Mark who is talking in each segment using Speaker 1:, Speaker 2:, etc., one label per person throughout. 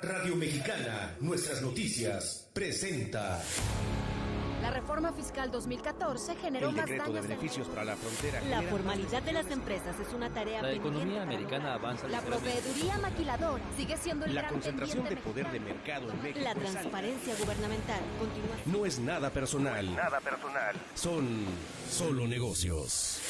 Speaker 1: Radio Mexicana, nuestras noticias, presenta.
Speaker 2: La reforma fiscal 2014 generó más daños.
Speaker 3: El decreto de beneficios para la frontera.
Speaker 4: La formalidad de las empresas es una tarea pendiente.
Speaker 5: La economía americana avanza.
Speaker 2: La proveeduría maquiladora sigue siendo el
Speaker 3: La
Speaker 2: gran
Speaker 3: concentración de
Speaker 2: pendiente
Speaker 3: poder de mercado en México.
Speaker 4: La transparencia gubernamental continúa.
Speaker 1: No es nada personal. Son solo negocios.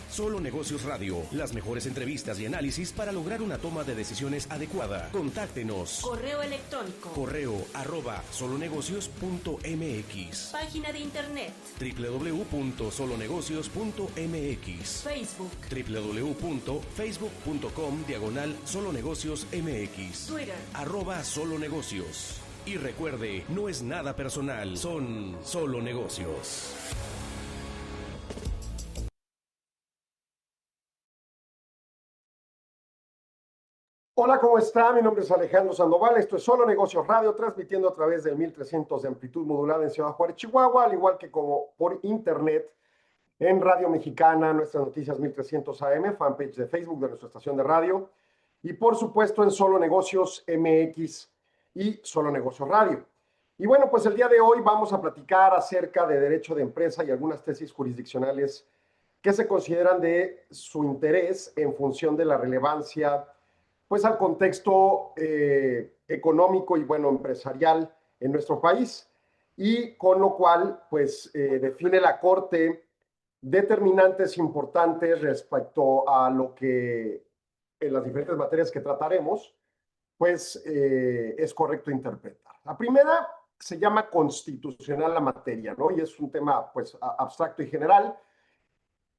Speaker 1: Solo Negocios Radio. Las mejores entrevistas y análisis para lograr una toma de decisiones adecuada. Contáctenos.
Speaker 4: Correo electrónico.
Speaker 1: correo@solonegocios.mx.
Speaker 4: Página de internet.
Speaker 1: www.solonegocios.mx.
Speaker 4: Facebook.
Speaker 1: www.facebook.com/solonegociosmx.
Speaker 4: Twitter.
Speaker 1: @solonegocios. Y recuerde, no es nada personal, son solo negocios.
Speaker 6: Hola, ¿cómo está? Mi nombre es Alejandro Sandoval. Esto es Solo Negocios Radio, transmitiendo a través del 1300 de amplitud modulada en Ciudad Juárez, Chihuahua, al igual que como por internet en Radio Mexicana, nuestras noticias 1300 AM, fanpage de Facebook de nuestra estación de radio, y por supuesto en Solo Negocios MX y Solo Negocios Radio. Y bueno, pues el día de hoy vamos a platicar acerca de derecho de empresa y algunas tesis jurisdiccionales que se consideran de su interés en función de la relevancia pues al contexto económico y bueno, empresarial en nuestro país, y con lo cual pues define la Corte determinantes importantes respecto a lo que en las diferentes materias que trataremos, pues es correcto interpretar. La primera se llama constitucional la materia, ¿no? Y es un tema pues abstracto y general.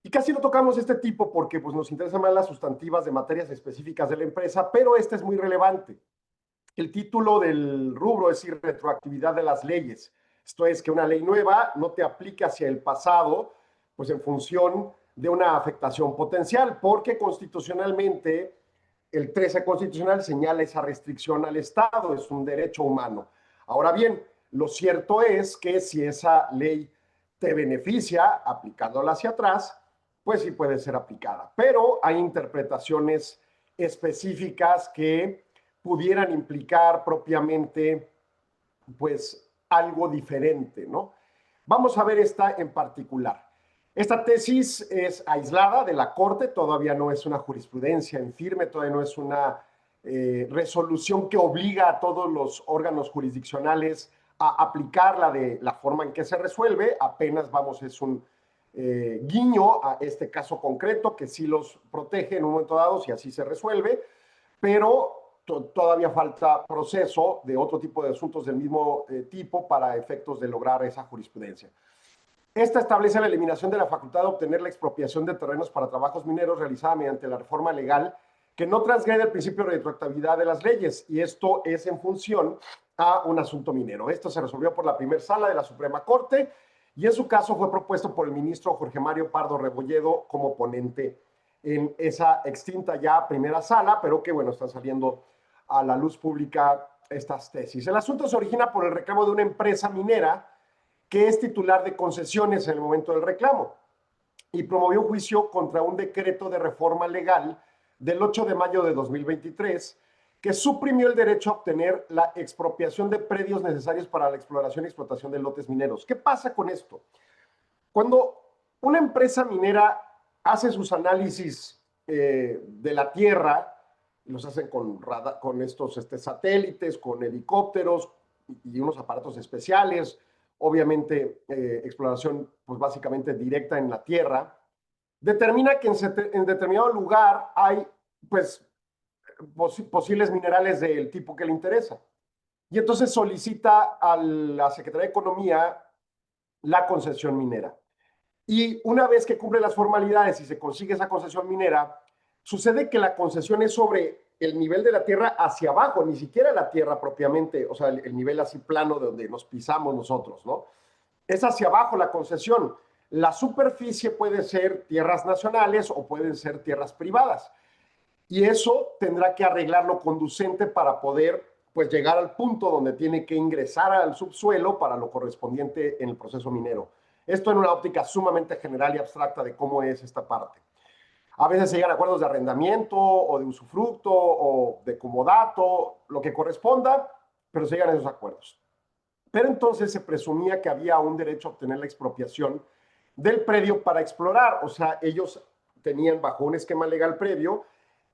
Speaker 6: Y casi no tocamos este tipo porque pues, nos interesan más las sustantivas de materias específicas de la empresa, pero este es muy relevante. El título del rubro es retroactividad de las leyes. Esto es que una ley nueva no te aplique hacia el pasado, pues en función de una afectación potencial, porque constitucionalmente el 13 constitucional señala esa restricción al Estado, es un derecho humano. Ahora bien, lo cierto es que si esa ley te beneficia aplicándola hacia atrás, pues sí puede ser aplicada. Pero hay interpretaciones específicas que pudieran implicar propiamente, pues, algo diferente, ¿no? Vamos a ver esta en particular. Esta tesis es aislada de la Corte, todavía no es una jurisprudencia en firme, todavía no es una resolución que obliga a todos los órganos jurisdiccionales a aplicarla de la forma en que se resuelve, apenas vamos, es un guiño a este caso concreto que sí los protege en un momento dado si así se resuelve, pero todavía falta proceso de otro tipo de asuntos del mismo tipo para efectos de lograr esa jurisprudencia. Esta establece la eliminación de la facultad de obtener la expropiación de terrenos para trabajos mineros realizada mediante la reforma legal que no transgrede el principio de retroactividad de las leyes, y esto es en función a un asunto minero. Esto se resolvió por la primera sala de la Suprema Corte, y en su caso fue propuesto por el ministro Jorge Mario Pardo Rebolledo como ponente en esa extinta ya primera sala, pero que bueno, están saliendo a la luz pública estas tesis. El asunto se origina por el reclamo de una empresa minera que es titular de concesiones en el momento del reclamo y promovió un juicio contra un decreto de reforma legal del 8 de mayo de 2023 que suprimió el derecho a obtener la expropiación de predios necesarios para la exploración y explotación de lotes mineros. ¿Qué pasa con esto? Cuando una empresa minera hace sus análisis de la tierra, los hacen con estos satélites, con helicópteros y unos aparatos especiales, obviamente exploración pues básicamente directa en la tierra, determina que en determinado lugar hay pues posibles minerales del tipo que le interesa. Y entonces solicita a la Secretaría de Economía la concesión minera. Y una vez que cumple las formalidades y se consigue esa concesión minera, sucede que la concesión es sobre el nivel de la tierra hacia abajo, ni siquiera la tierra propiamente, o sea, el nivel así plano de donde nos pisamos nosotros, ¿no? Es hacia abajo la concesión. La superficie puede ser tierras nacionales o pueden ser tierras privadas. Y eso tendrá que arreglarlo conducente para poder pues, llegar al punto donde tiene que ingresar al subsuelo para lo correspondiente en el proceso minero. Esto en una óptica sumamente general y abstracta de cómo es esta parte. A veces se llegan a acuerdos de arrendamiento o de usufructo o de comodato, lo que corresponda, pero se llegan a esos acuerdos. Pero entonces se presumía que había un derecho a obtener la expropiación del predio para explorar. O sea, ellos tenían bajo un esquema legal previo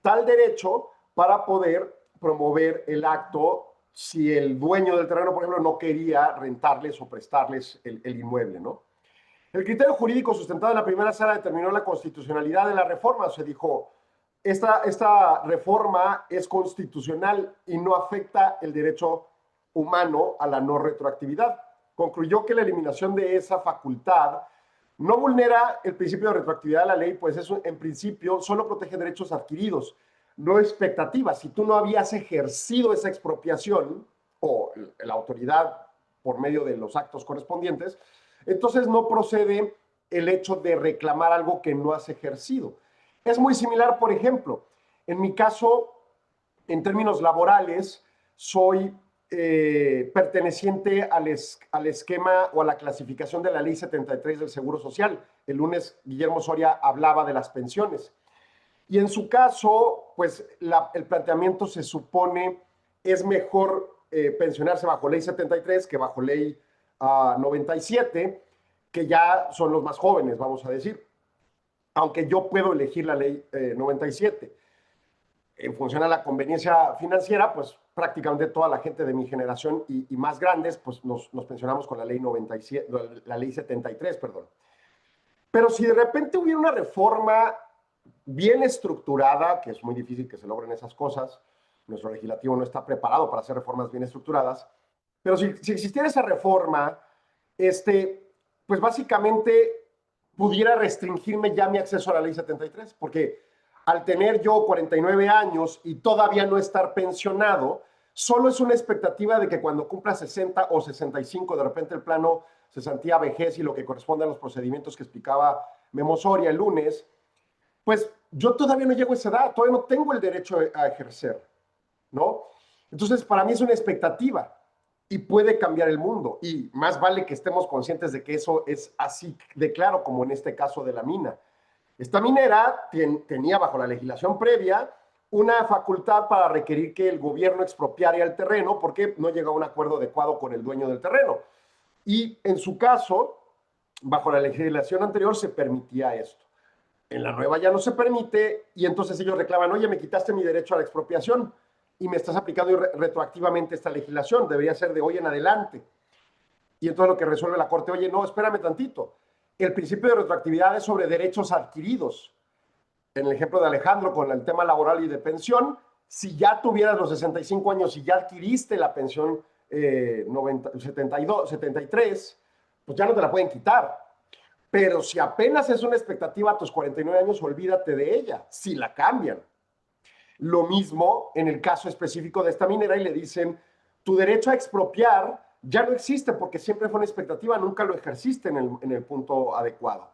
Speaker 6: tal derecho para poder promover el acto si el dueño del terreno, por ejemplo, no quería rentarles o prestarles el inmueble, ¿no? El criterio jurídico sustentado en la primera sala determinó la constitucionalidad de la reforma. Se dijo, esta reforma es constitucional y no afecta el derecho humano a la no retroactividad. Concluyó que la eliminación de esa facultad no vulnera el principio de retroactividad de la ley, pues eso en principio solo protege derechos adquiridos, no expectativas. Si tú no habías ejercido esa expropiación o la autoridad por medio de los actos correspondientes, entonces no procede el hecho de reclamar algo que no has ejercido. Es muy similar, por ejemplo, en mi caso, en términos laborales, soy perteneciente al esquema o a la clasificación de la Ley 73 del Seguro Social. El lunes Guillermo Soria hablaba de las pensiones. Y en su caso, pues el planteamiento se supone es mejor pensionarse bajo Ley 73 que bajo Ley 97, que ya son los más jóvenes, vamos a decir. Aunque yo puedo elegir la Ley 97. En función a la conveniencia financiera, pues prácticamente toda la gente de mi generación y más grandes, pues nos pensionamos con la Ley 97, la Ley 73, perdón. Pero si de repente hubiera una reforma bien estructurada, que es muy difícil que se logren esas cosas, nuestro legislativo no está preparado para hacer reformas bien estructuradas, pero si existiera esa reforma, pues básicamente pudiera restringirme ya mi acceso a la Ley 73, porque al tener yo 49 años y todavía no estar pensionado, solo es una expectativa de que cuando cumpla 60 o 65, de repente el plano cesantía, vejez y lo que corresponde a los procedimientos que explicaba Memo Soria el lunes, pues yo todavía no llego a esa edad, todavía no tengo el derecho a ejercer, ¿no? Entonces, para mí es una expectativa y puede cambiar el mundo. Y más vale que estemos conscientes de que eso es así de claro como en este caso de la mina. Esta minera tenía bajo la legislación previa una facultad para requerir que el gobierno expropiara el terreno porque no llegó a un acuerdo adecuado con el dueño del terreno. Y en su caso, bajo la legislación anterior se permitía esto. En la nueva ya no se permite y entonces ellos reclaman, oye, me quitaste mi derecho a la expropiación y me estás aplicando retroactivamente esta legislación, debería ser de hoy en adelante. Y entonces lo que resuelve la Corte, oye, no, espérame tantito. El principio de retroactividad es sobre derechos adquiridos. En el ejemplo de Alejandro con el tema laboral y de pensión, si ya tuvieras los 65 años y ya adquiriste la pensión 73, pues ya no te la pueden quitar. Pero si apenas es una expectativa a tus 49 años, olvídate de ella, si la cambian. Lo mismo en el caso específico de esta minera y le dicen, tu derecho a expropiar ya no existe porque siempre fue una expectativa, nunca lo ejerciste en el punto adecuado.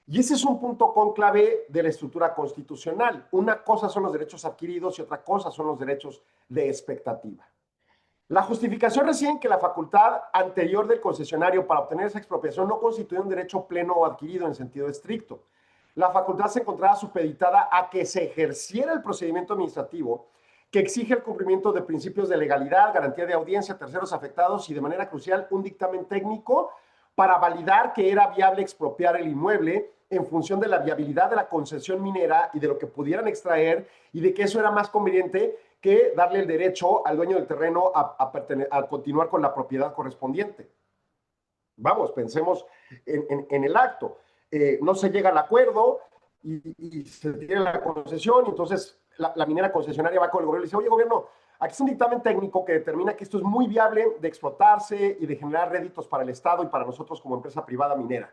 Speaker 6: Y ese es un punto conclave de la estructura constitucional. Una cosa son los derechos adquiridos y otra cosa son los derechos de expectativa. La justificación reside en que la facultad anterior del concesionario para obtener esa expropiación no constituye un derecho pleno o adquirido en sentido estricto. La facultad se encontraba supeditada a que se ejerciera el procedimiento administrativo que exige el cumplimiento de principios de legalidad, garantía de audiencia a terceros afectados y, de manera crucial, un dictamen técnico para validar que era viable expropiar el inmueble en función de la viabilidad de la concesión minera y de lo que pudieran extraer y de que eso era más conveniente que darle el derecho al dueño del terreno a continuar con la propiedad correspondiente. Vamos, pensemos en el acto. No se llega al acuerdo y se tiene la concesión y entonces la minera concesionaria va con el gobierno y dice, oye, gobierno, aquí es un dictamen técnico que determina que esto es muy viable de explotarse y de generar réditos para el Estado y para nosotros como empresa privada minera.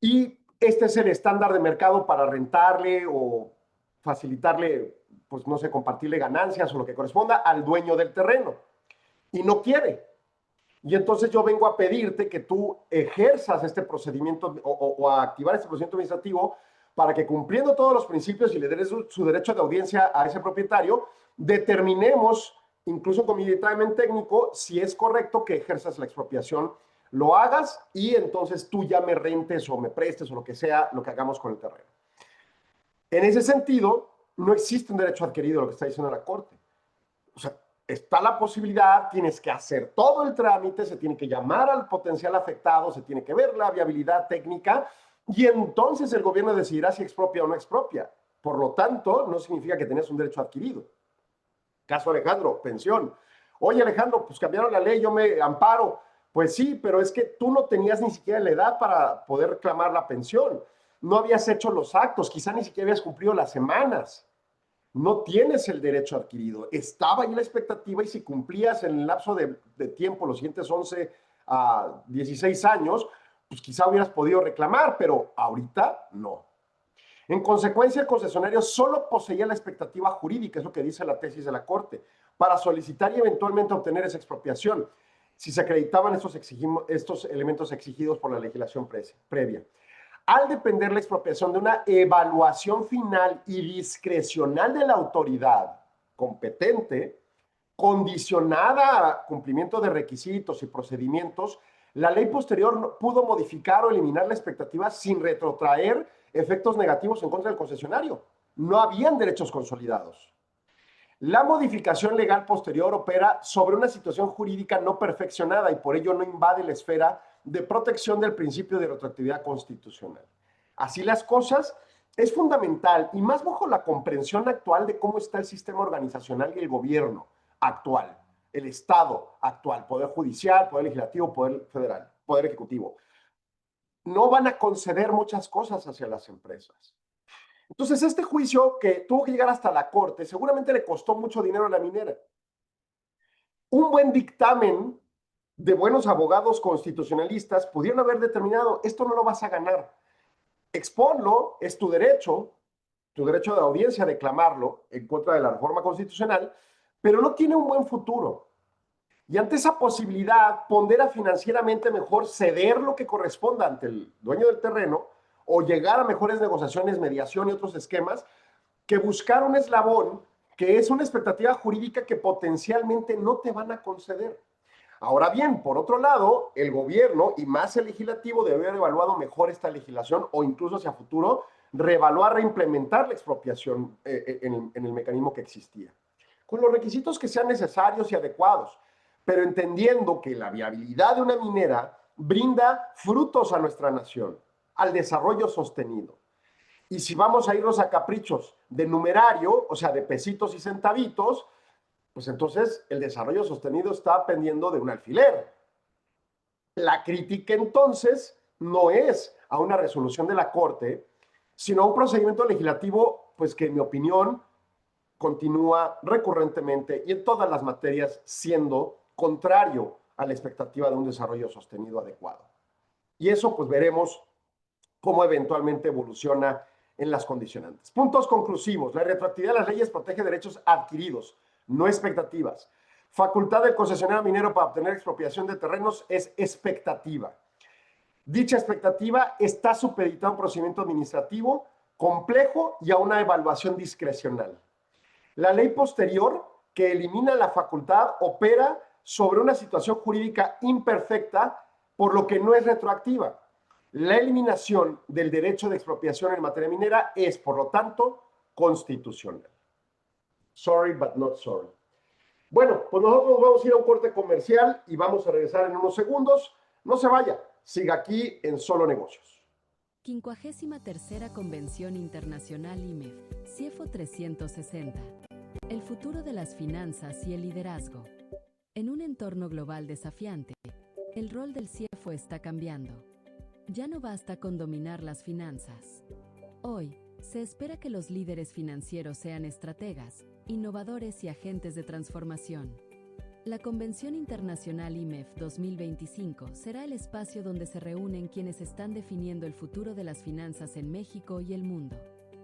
Speaker 6: Y este es el estándar de mercado para rentarle o facilitarle, pues no sé, compartirle ganancias o lo que corresponda al dueño del terreno. Y no quiere. Y entonces yo vengo a pedirte que tú ejerzas este procedimiento o a activar este procedimiento administrativo para que, cumpliendo todos los principios y le des su derecho de audiencia a ese propietario, determinemos, incluso con mi dictamen técnico, si es correcto que ejerzas la expropiación, lo hagas y entonces tú ya me rentes o me prestes o lo que sea, lo que hagamos con el terreno. En ese sentido, no existe un derecho adquirido, lo que está diciendo la Corte. O sea, está la posibilidad, tienes que hacer todo el trámite, se tiene que llamar al potencial afectado, se tiene que ver la viabilidad técnica y entonces el gobierno decidirá si expropia o no expropia. Por lo tanto, no significa que tengas un derecho adquirido. Caso Alejandro, pensión. Oye, Alejandro, pues cambiaron la ley, yo me amparo. Pues sí, pero es que tú no tenías ni siquiera la edad para poder reclamar la pensión. No habías hecho los actos, quizá ni siquiera habías cumplido las semanas. No tienes el derecho adquirido. Estaba ahí la expectativa y si cumplías en el lapso de tiempo, los siguientes 11 a 16 años, pues quizá hubieras podido reclamar, pero ahorita no. En consecuencia, el concesionario solo poseía la expectativa jurídica, es lo que dice la tesis de la Corte, para solicitar y eventualmente obtener esa expropiación, si se acreditaban estos elementos exigidos por la legislación previa. Al depender la expropiación de una evaluación final y discrecional de la autoridad competente, condicionada a cumplimiento de requisitos y procedimientos, la ley posterior pudo modificar o eliminar la expectativa sin retrotraer efectos negativos en contra del concesionario. No habían derechos consolidados. La modificación legal posterior opera sobre una situación jurídica no perfeccionada y por ello no invade la esfera de protección del principio de retroactividad constitucional. Así las cosas, es fundamental y más bajo la comprensión actual de cómo está el sistema organizacional y el gobierno actual, el Estado actual, Poder Judicial, Poder Legislativo, Poder Federal, Poder Ejecutivo. No van a conceder muchas cosas hacia las empresas. Entonces, este juicio que tuvo que llegar hasta la Corte seguramente le costó mucho dinero a la minera. Un buen dictamen de buenos abogados constitucionalistas pudieron haber determinado, esto no lo vas a ganar. Exponlo, es tu derecho de audiencia a reclamarlo en contra de la reforma constitucional, pero no tiene un buen futuro. Y ante esa posibilidad, pondera financieramente mejor ceder lo que corresponda ante el dueño del terreno o llegar a mejores negociaciones, mediación y otros esquemas que buscar un eslabón que es una expectativa jurídica que potencialmente no te van a conceder. Ahora bien, por otro lado, el gobierno y más el legislativo debe haber evaluado mejor esta legislación o incluso hacia futuro reevaluar, reimplementar la expropiación en el mecanismo que existía, con los requisitos que sean necesarios y adecuados, pero entendiendo que la viabilidad de una minera brinda frutos a nuestra nación, al desarrollo sostenido. Y si vamos a irnos a caprichos de numerario, o sea, de pesitos y centavitos, pues entonces el desarrollo sostenido está pendiendo de un alfiler. La crítica entonces no es a una resolución de la Corte, sino a un procedimiento legislativo, pues que en mi opinión continúa recurrentemente y en todas las materias siendo contrario a la expectativa de un desarrollo sostenido adecuado. Y eso pues veremos cómo eventualmente evoluciona en las condicionantes. Puntos conclusivos. La retroactividad de las leyes protege derechos adquiridos, no expectativas. Facultad del concesionario minero para obtener expropiación de terrenos es expectativa. Dicha expectativa está supeditada a un procedimiento administrativo complejo y a una evaluación discrecional. La ley posterior, que elimina la facultad, opera sobre una situación jurídica imperfecta, por lo que no es retroactiva. La eliminación del derecho de expropiación en materia minera es, por lo tanto, constitucional. Sorry, but not sorry. Bueno, pues nosotros vamos a ir a un corte comercial y vamos a regresar en unos segundos. No se vaya, siga aquí en Solo Negocios.
Speaker 5: 53ª Convención Internacional IMEF, CIEFO 360. El futuro de las finanzas y el liderazgo. En un entorno global desafiante, el rol del CIEFO está cambiando. Ya no basta con dominar las finanzas. Hoy, se espera que los líderes financieros sean estrategas, innovadores y agentes de transformación. La Convención Internacional IMEF 2025 será el espacio donde se reúnen quienes están definiendo el futuro de las finanzas en México y el mundo.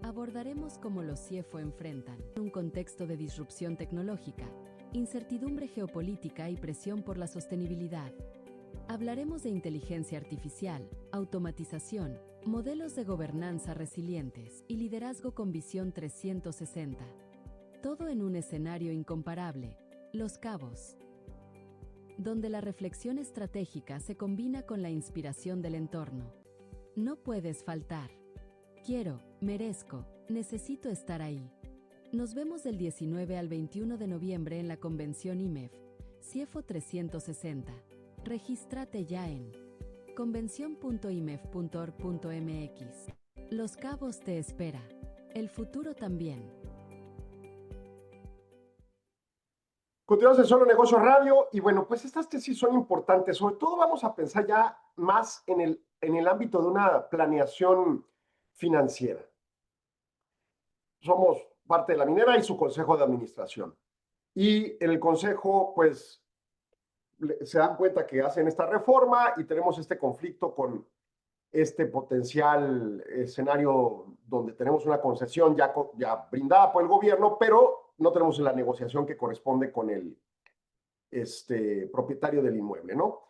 Speaker 5: Abordaremos cómo los CIEFO enfrentan un contexto de disrupción tecnológica, incertidumbre geopolítica y presión por la sostenibilidad. Hablaremos de inteligencia artificial, automatización, modelos de gobernanza resilientes y liderazgo con visión 360. Todo en un escenario incomparable, Los Cabos, donde la reflexión estratégica se combina con la inspiración del entorno. No puedes faltar. Quiero, merezco, necesito estar ahí. Nos vemos del 19 al 21 de noviembre en la convención IMEF, CIEFO 360. Regístrate ya en convención.imef.org.mx. Los Cabos te espera. El futuro también.
Speaker 6: Continuamos en Solo Negocios Radio y bueno, pues estas tesis son importantes. Sobre todo vamos a pensar ya más en el ámbito de una planeación financiera. Somos parte de la minera y su consejo de administración. Y en el consejo, pues, se dan cuenta que hacen esta reforma y tenemos este conflicto con este potencial escenario donde tenemos una concesión ya brindada por el gobierno, pero no tenemos la negociación que corresponde con el propietario del inmueble, ¿no?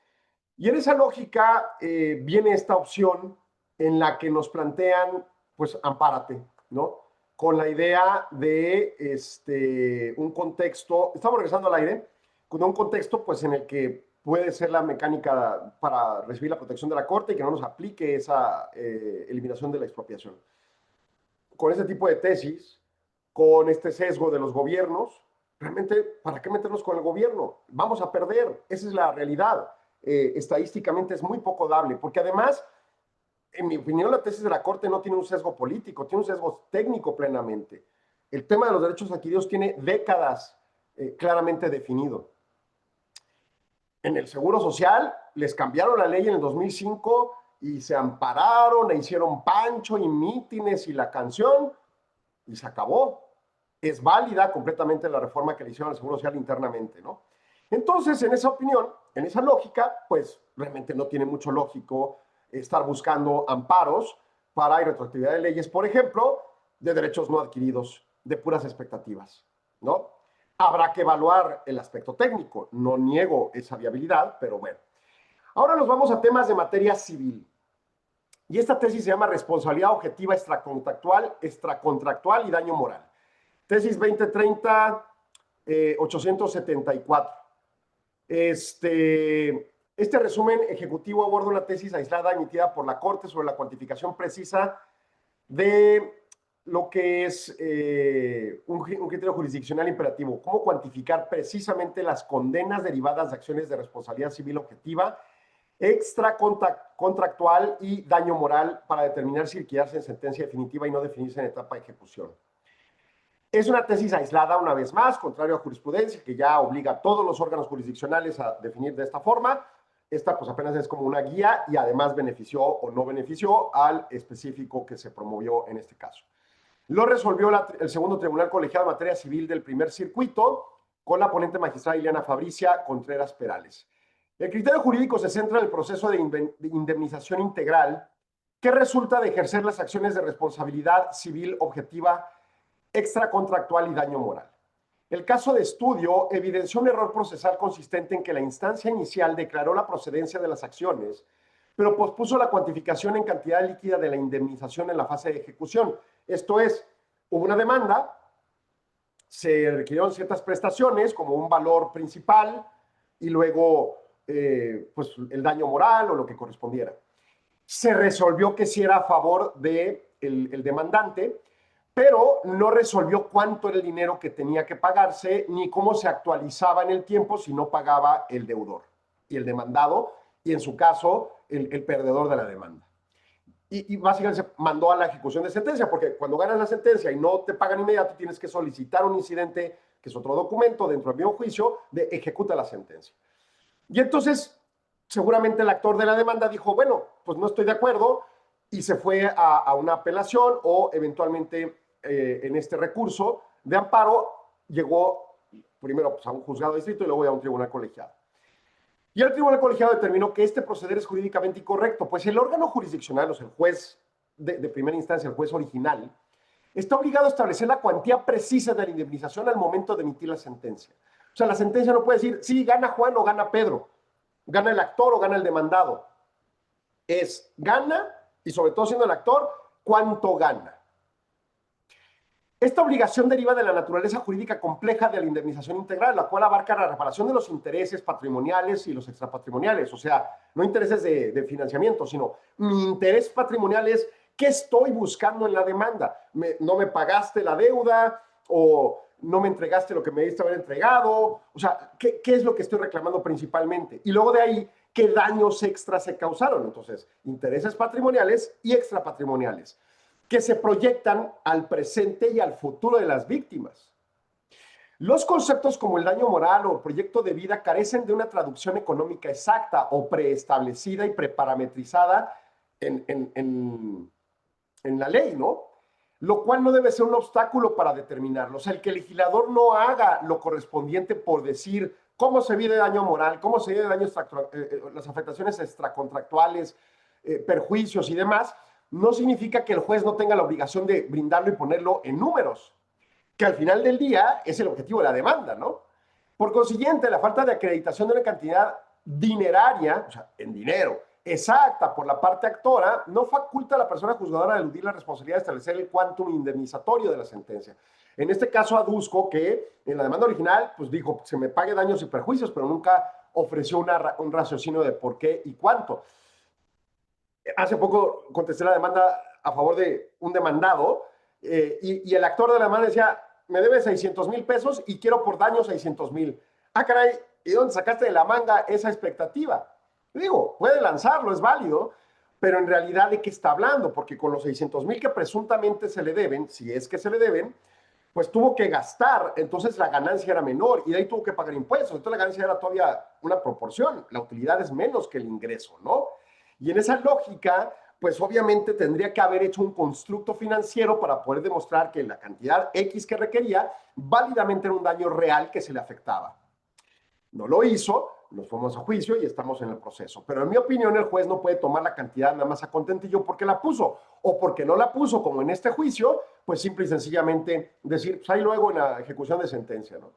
Speaker 6: Y en esa lógica viene esta opción en la que nos plantean, pues, ampárate, ¿no? Con la idea de un contexto, estamos regresando al aire, con un contexto, pues, en el que puede ser la mecánica para recibir la protección de la Corte y que no nos aplique esa eliminación de la expropiación. Con este tipo de tesis, con este sesgo de los gobiernos, realmente, ¿para qué meternos con el gobierno? Vamos a perder, esa es la realidad. Estadísticamente es muy poco dable, porque además, en mi opinión, la tesis de la Corte no tiene un sesgo político, tiene un sesgo técnico plenamente. El tema de los derechos adquiridos tiene décadas claramente definido. En el Seguro Social les cambiaron la ley en el 2005 y se ampararon e hicieron pancho y mítines y la canción y se acabó. Es válida completamente la reforma que le hicieron al Seguro Social internamente, ¿no? Entonces, en esa opinión, en esa lógica, pues realmente no tiene mucho lógico estar buscando amparos para retroactividad de leyes, por ejemplo, de derechos no adquiridos, de puras expectativas, ¿no? Habrá que evaluar el aspecto técnico, no niego esa viabilidad, pero bueno. Ahora nos vamos a temas de materia civil. Y esta tesis se llama Responsabilidad Objetiva Extracontractual y Daño Moral. Tesis 2030-874. Este resumen ejecutivo aborda una tesis aislada emitida por la Corte sobre la cuantificación precisa de lo que es un criterio jurisdiccional imperativo. Cómo cuantificar precisamente las condenas derivadas de acciones de responsabilidad civil objetiva, extracontractual y daño moral para determinar si liquidarse en sentencia definitiva y no definirse en etapa de ejecución. Es una tesis aislada, una vez más, contrario a jurisprudencia, que ya obliga a todos los órganos jurisdiccionales a definir de esta forma. Esta, pues, apenas es como una guía y además benefició o no benefició al específico que se promovió en este caso. Lo resolvió el segundo tribunal colegiado en materia civil del primer circuito con la ponente magistrada Ileana Fabricia Contreras Perales. El criterio jurídico se centra en el proceso de indemnización integral que resulta de ejercer las acciones de responsabilidad civil objetiva, extracontractual y daño moral. El caso de estudio evidenció un error procesal consistente en que la instancia inicial declaró la procedencia de las acciones, pero pospuso la cuantificación en cantidad líquida de la indemnización en la fase de ejecución. Esto es, hubo una demanda, se requirieron ciertas prestaciones como un valor principal y luego pues el daño moral o lo que correspondiera. Se resolvió que sí era a favor del demandante, pero no resolvió cuánto era el dinero que tenía que pagarse ni cómo se actualizaba en el tiempo si no pagaba el deudor y el demandado, y en su caso el perdedor de la demanda. Y básicamente se mandó a la ejecución de sentencia, porque cuando ganas la sentencia y no te pagan inmediato, tienes que solicitar un incidente, que es otro documento dentro del mismo juicio, de ejecuta la sentencia. Y entonces, seguramente el actor de la demanda dijo, bueno, pues no estoy de acuerdo, y se fue a una apelación o eventualmente en este recurso de amparo llegó primero pues, a un juzgado de distrito y luego a un tribunal colegiado. Y el tribunal colegiado determinó que este proceder es jurídicamente incorrecto, pues el órgano jurisdiccional, o sea, el juez de primera instancia, el juez original, está obligado a establecer la cuantía precisa de la indemnización al momento de emitir la sentencia. O sea, la sentencia no puede decir, sí, gana Juan o gana Pedro, gana el actor o gana el demandado. Es gana, y sobre todo siendo el actor, cuánto gana. Esta obligación deriva de la naturaleza jurídica compleja de la indemnización integral, la cual abarca la reparación de los intereses patrimoniales y los extrapatrimoniales. O sea, no intereses de financiamiento, sino mi interés patrimonial es ¿Qué estoy buscando en la demanda? ¿No me pagaste la deuda? ¿O no me entregaste lo que me diste haber entregado? O sea, ¿qué es lo que estoy reclamando principalmente? Y luego de ahí, ¿qué daños extras se causaron? Entonces, intereses patrimoniales y extrapatrimoniales, que se proyectan al presente y al futuro de las víctimas. Los conceptos como el daño moral o proyecto de vida carecen de una traducción económica exacta o preestablecida y preparametrizada en la ley, ¿no? Lo cual no debe ser un obstáculo para determinarlo. O sea, el que el legislador no haga lo correspondiente por decir cómo se vive daño moral, cómo se vive daño las afectaciones extracontractuales, perjuicios y demás, no significa que el juez no tenga la obligación de brindarlo y ponerlo en números, que al final del día es el objetivo de la demanda, ¿no? Por consiguiente, la falta de acreditación de una cantidad dineraria, o sea, en dinero, exacta por la parte actora, no faculta a la persona juzgadora de eludir la responsabilidad de establecer el quantum indemnizatorio de la sentencia. En este caso, aduzco que en la demanda original, pues dijo, se me pague daños y perjuicios, pero nunca ofreció un raciocinio de por qué y cuánto. Hace poco contesté la demanda a favor de un demandado y el actor de la demanda decía, me debes 600,000 pesos y quiero por daños 600,000. Ah, caray, ¿y dónde sacaste de la manga esa expectativa? Digo, puede lanzarlo, es válido, pero en realidad ¿de qué está hablando? Porque con los 600,000 que presuntamente se le deben, si es que se le deben, pues tuvo que gastar, entonces la ganancia era menor y de ahí tuvo que pagar impuestos, entonces la ganancia era todavía una proporción, la utilidad es menos que el ingreso, ¿no? Y en esa lógica, pues obviamente tendría que haber hecho un constructo financiero para poder demostrar que la cantidad X que requería válidamente era un daño real que se le afectaba. No lo hizo, nos fuimos a juicio y estamos en el proceso. Pero en mi opinión, el juez no puede tomar la cantidad nada más a contentillo porque la puso o porque no la puso, como en este juicio, pues simple y sencillamente decir, pues ahí luego en la ejecución de sentencia, ¿no?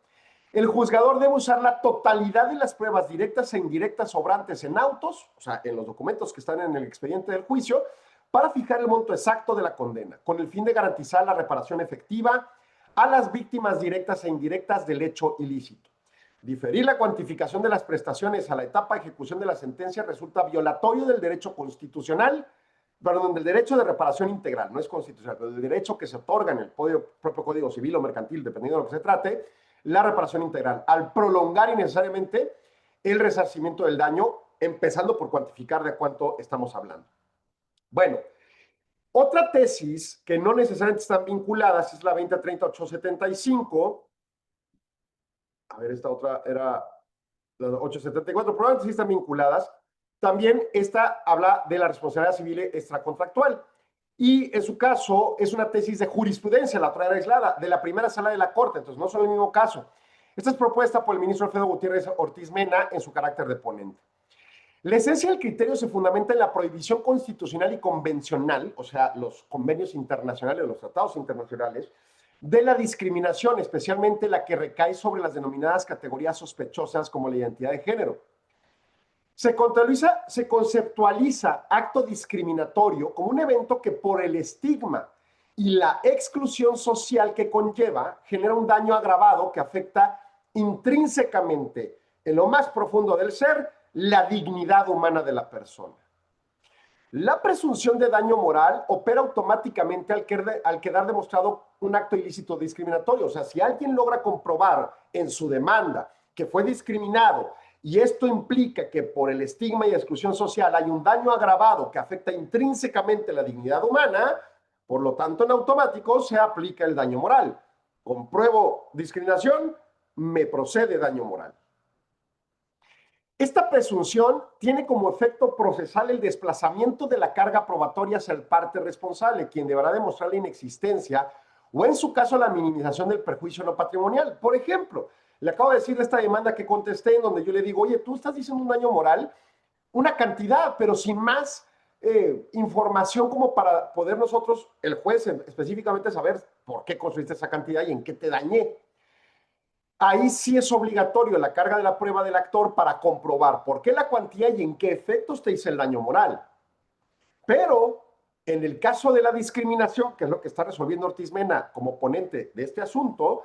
Speaker 6: El juzgador debe usar la totalidad de las pruebas directas e indirectas sobrantes en autos, o sea, en los documentos que están en el expediente del juicio, para fijar el monto exacto de la condena, con el fin de garantizar la reparación efectiva a las víctimas directas e indirectas del hecho ilícito. Diferir la cuantificación de las prestaciones a la etapa de ejecución de la sentencia resulta violatorio del derecho constitucional, perdón, del derecho de reparación integral, no es constitucional, pero del derecho que se otorga en el propio Código Civil o mercantil, dependiendo de lo que se trate, la reparación integral, al prolongar innecesariamente el resarcimiento del daño, empezando por cuantificar de cuánto estamos hablando. Bueno, otra tesis que no necesariamente están vinculadas es la 2030-875. A ver, esta otra era la 874, probablemente sí están vinculadas. También esta habla de la responsabilidad civil extracontractual. Y en su caso es una tesis de jurisprudencia, la otra era aislada, de la primera sala de la Corte, entonces no son el mismo caso. Esta es propuesta por el ministro Alfredo Gutiérrez Ortiz Mena en su carácter de ponente. La esencia del criterio se fundamenta en la prohibición constitucional y convencional, o sea, los convenios internacionales, los tratados internacionales, de la discriminación, especialmente la que recae sobre las denominadas categorías sospechosas como la identidad de género. Se conceptualiza acto discriminatorio como un evento que por el estigma y la exclusión social que conlleva genera un daño agravado que afecta intrínsecamente en lo más profundo del ser la dignidad humana de la persona. La presunción de daño moral opera automáticamente al quedar demostrado un acto ilícito discriminatorio. O sea, si alguien logra comprobar en su demanda que fue discriminado y esto implica que por el estigma y exclusión social hay un daño agravado que afecta intrínsecamente la dignidad humana, por lo tanto, en automático se aplica el daño moral. Compruebo discriminación, me procede daño moral. Esta presunción tiene como efecto procesal el desplazamiento de la carga probatoria hacia el parte responsable, quien deberá demostrar la inexistencia o, en su caso, la minimización del perjuicio no patrimonial. Por ejemplo, le acabo de decir de esta demanda que contesté en donde yo le digo, oye, tú estás diciendo un daño moral, una cantidad, pero sin más información como para poder nosotros, el juez específicamente, saber por qué construiste esa cantidad y en qué te dañé. Ahí sí es obligatorio la carga de la prueba del actor para comprobar por qué la cuantía y en qué efectos te hizo el daño moral. Pero en el caso de la discriminación, que es lo que está resolviendo Ortiz Mena como ponente de este asunto,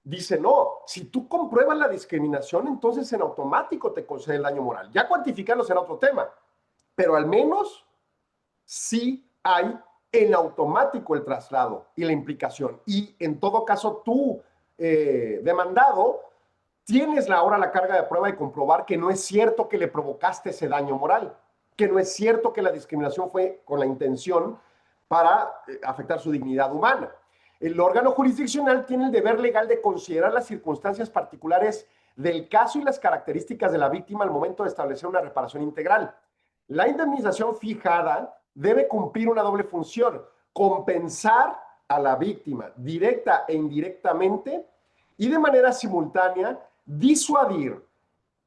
Speaker 6: dice, no, si tú compruebas la discriminación, entonces en automático te concede el daño moral. Ya cuantificarlo será otro tema, pero al menos sí hay en automático el traslado y la implicación. Y en todo caso, tú, demandado, tienes ahora la carga de prueba de comprobar que no es cierto que le provocaste ese daño moral, que no es cierto que la discriminación fue con la intención para afectar su dignidad humana. El órgano jurisdiccional tiene el deber legal de considerar las circunstancias particulares del caso y las características de la víctima al momento de establecer una reparación integral. La indemnización fijada debe cumplir una doble función: compensar a la víctima directa e indirectamente, y de manera simultánea disuadir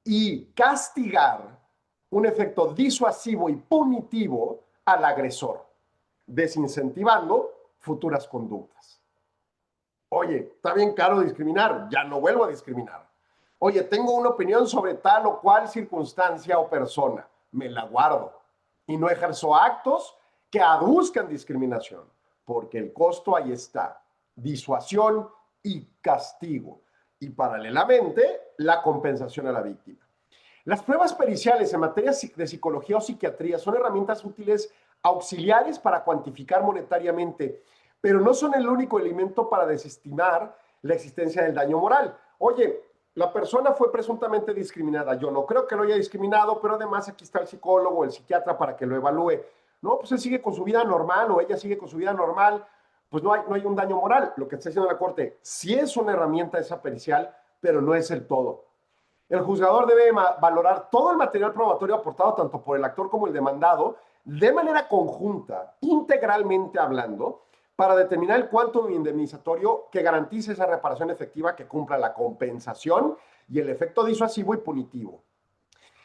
Speaker 6: y castigar, un efecto disuasivo y punitivo al agresor, desincentivando futuras conductas. Oye, está bien caro discriminar, ya no vuelvo a discriminar. Oye, tengo una opinión sobre tal o cual circunstancia o persona, me la guardo y no ejerzo actos que aduzcan discriminación, porque el costo ahí está: disuasión y castigo, y paralelamente la compensación a la víctima. Las pruebas periciales en materia de psicología o psiquiatría son herramientas útiles auxiliares para cuantificar monetariamente, pero no son el único elemento para desestimar la existencia del daño moral. Oye, la persona fue presuntamente discriminada. Yo no creo que lo haya discriminado, pero además aquí está el psicólogo, el psiquiatra para que lo evalúe. No, pues él sigue con su vida normal o ella sigue con su vida normal. Pues no hay un daño moral. Lo que está diciendo la Corte sí es una herramienta esa pericial, pero no es el todo. El juzgador debe valorar todo el material probatorio aportado tanto por el actor como el demandado de manera conjunta, integralmente hablando, para determinar el quantum indemnizatorio que garantice esa reparación efectiva que cumpla la compensación y el efecto disuasivo y punitivo.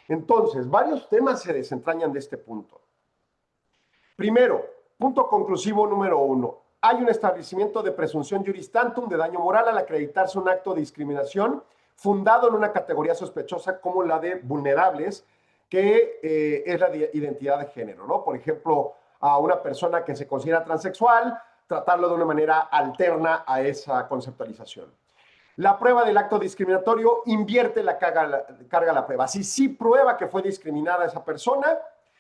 Speaker 6: Entonces, varios temas se desentrañan de este punto. Primero, punto conclusivo número 1. Hay un establecimiento de presunción juris tantum de daño moral al acreditarse un acto de discriminación fundado en una categoría sospechosa como la de vulnerables, que es la de identidad de género, ¿no? Por ejemplo, a una persona que se considera transexual, tratarlo de una manera alterna a esa conceptualización. La prueba del acto discriminatorio invierte la carga a la prueba. Si sí prueba que fue discriminada esa persona,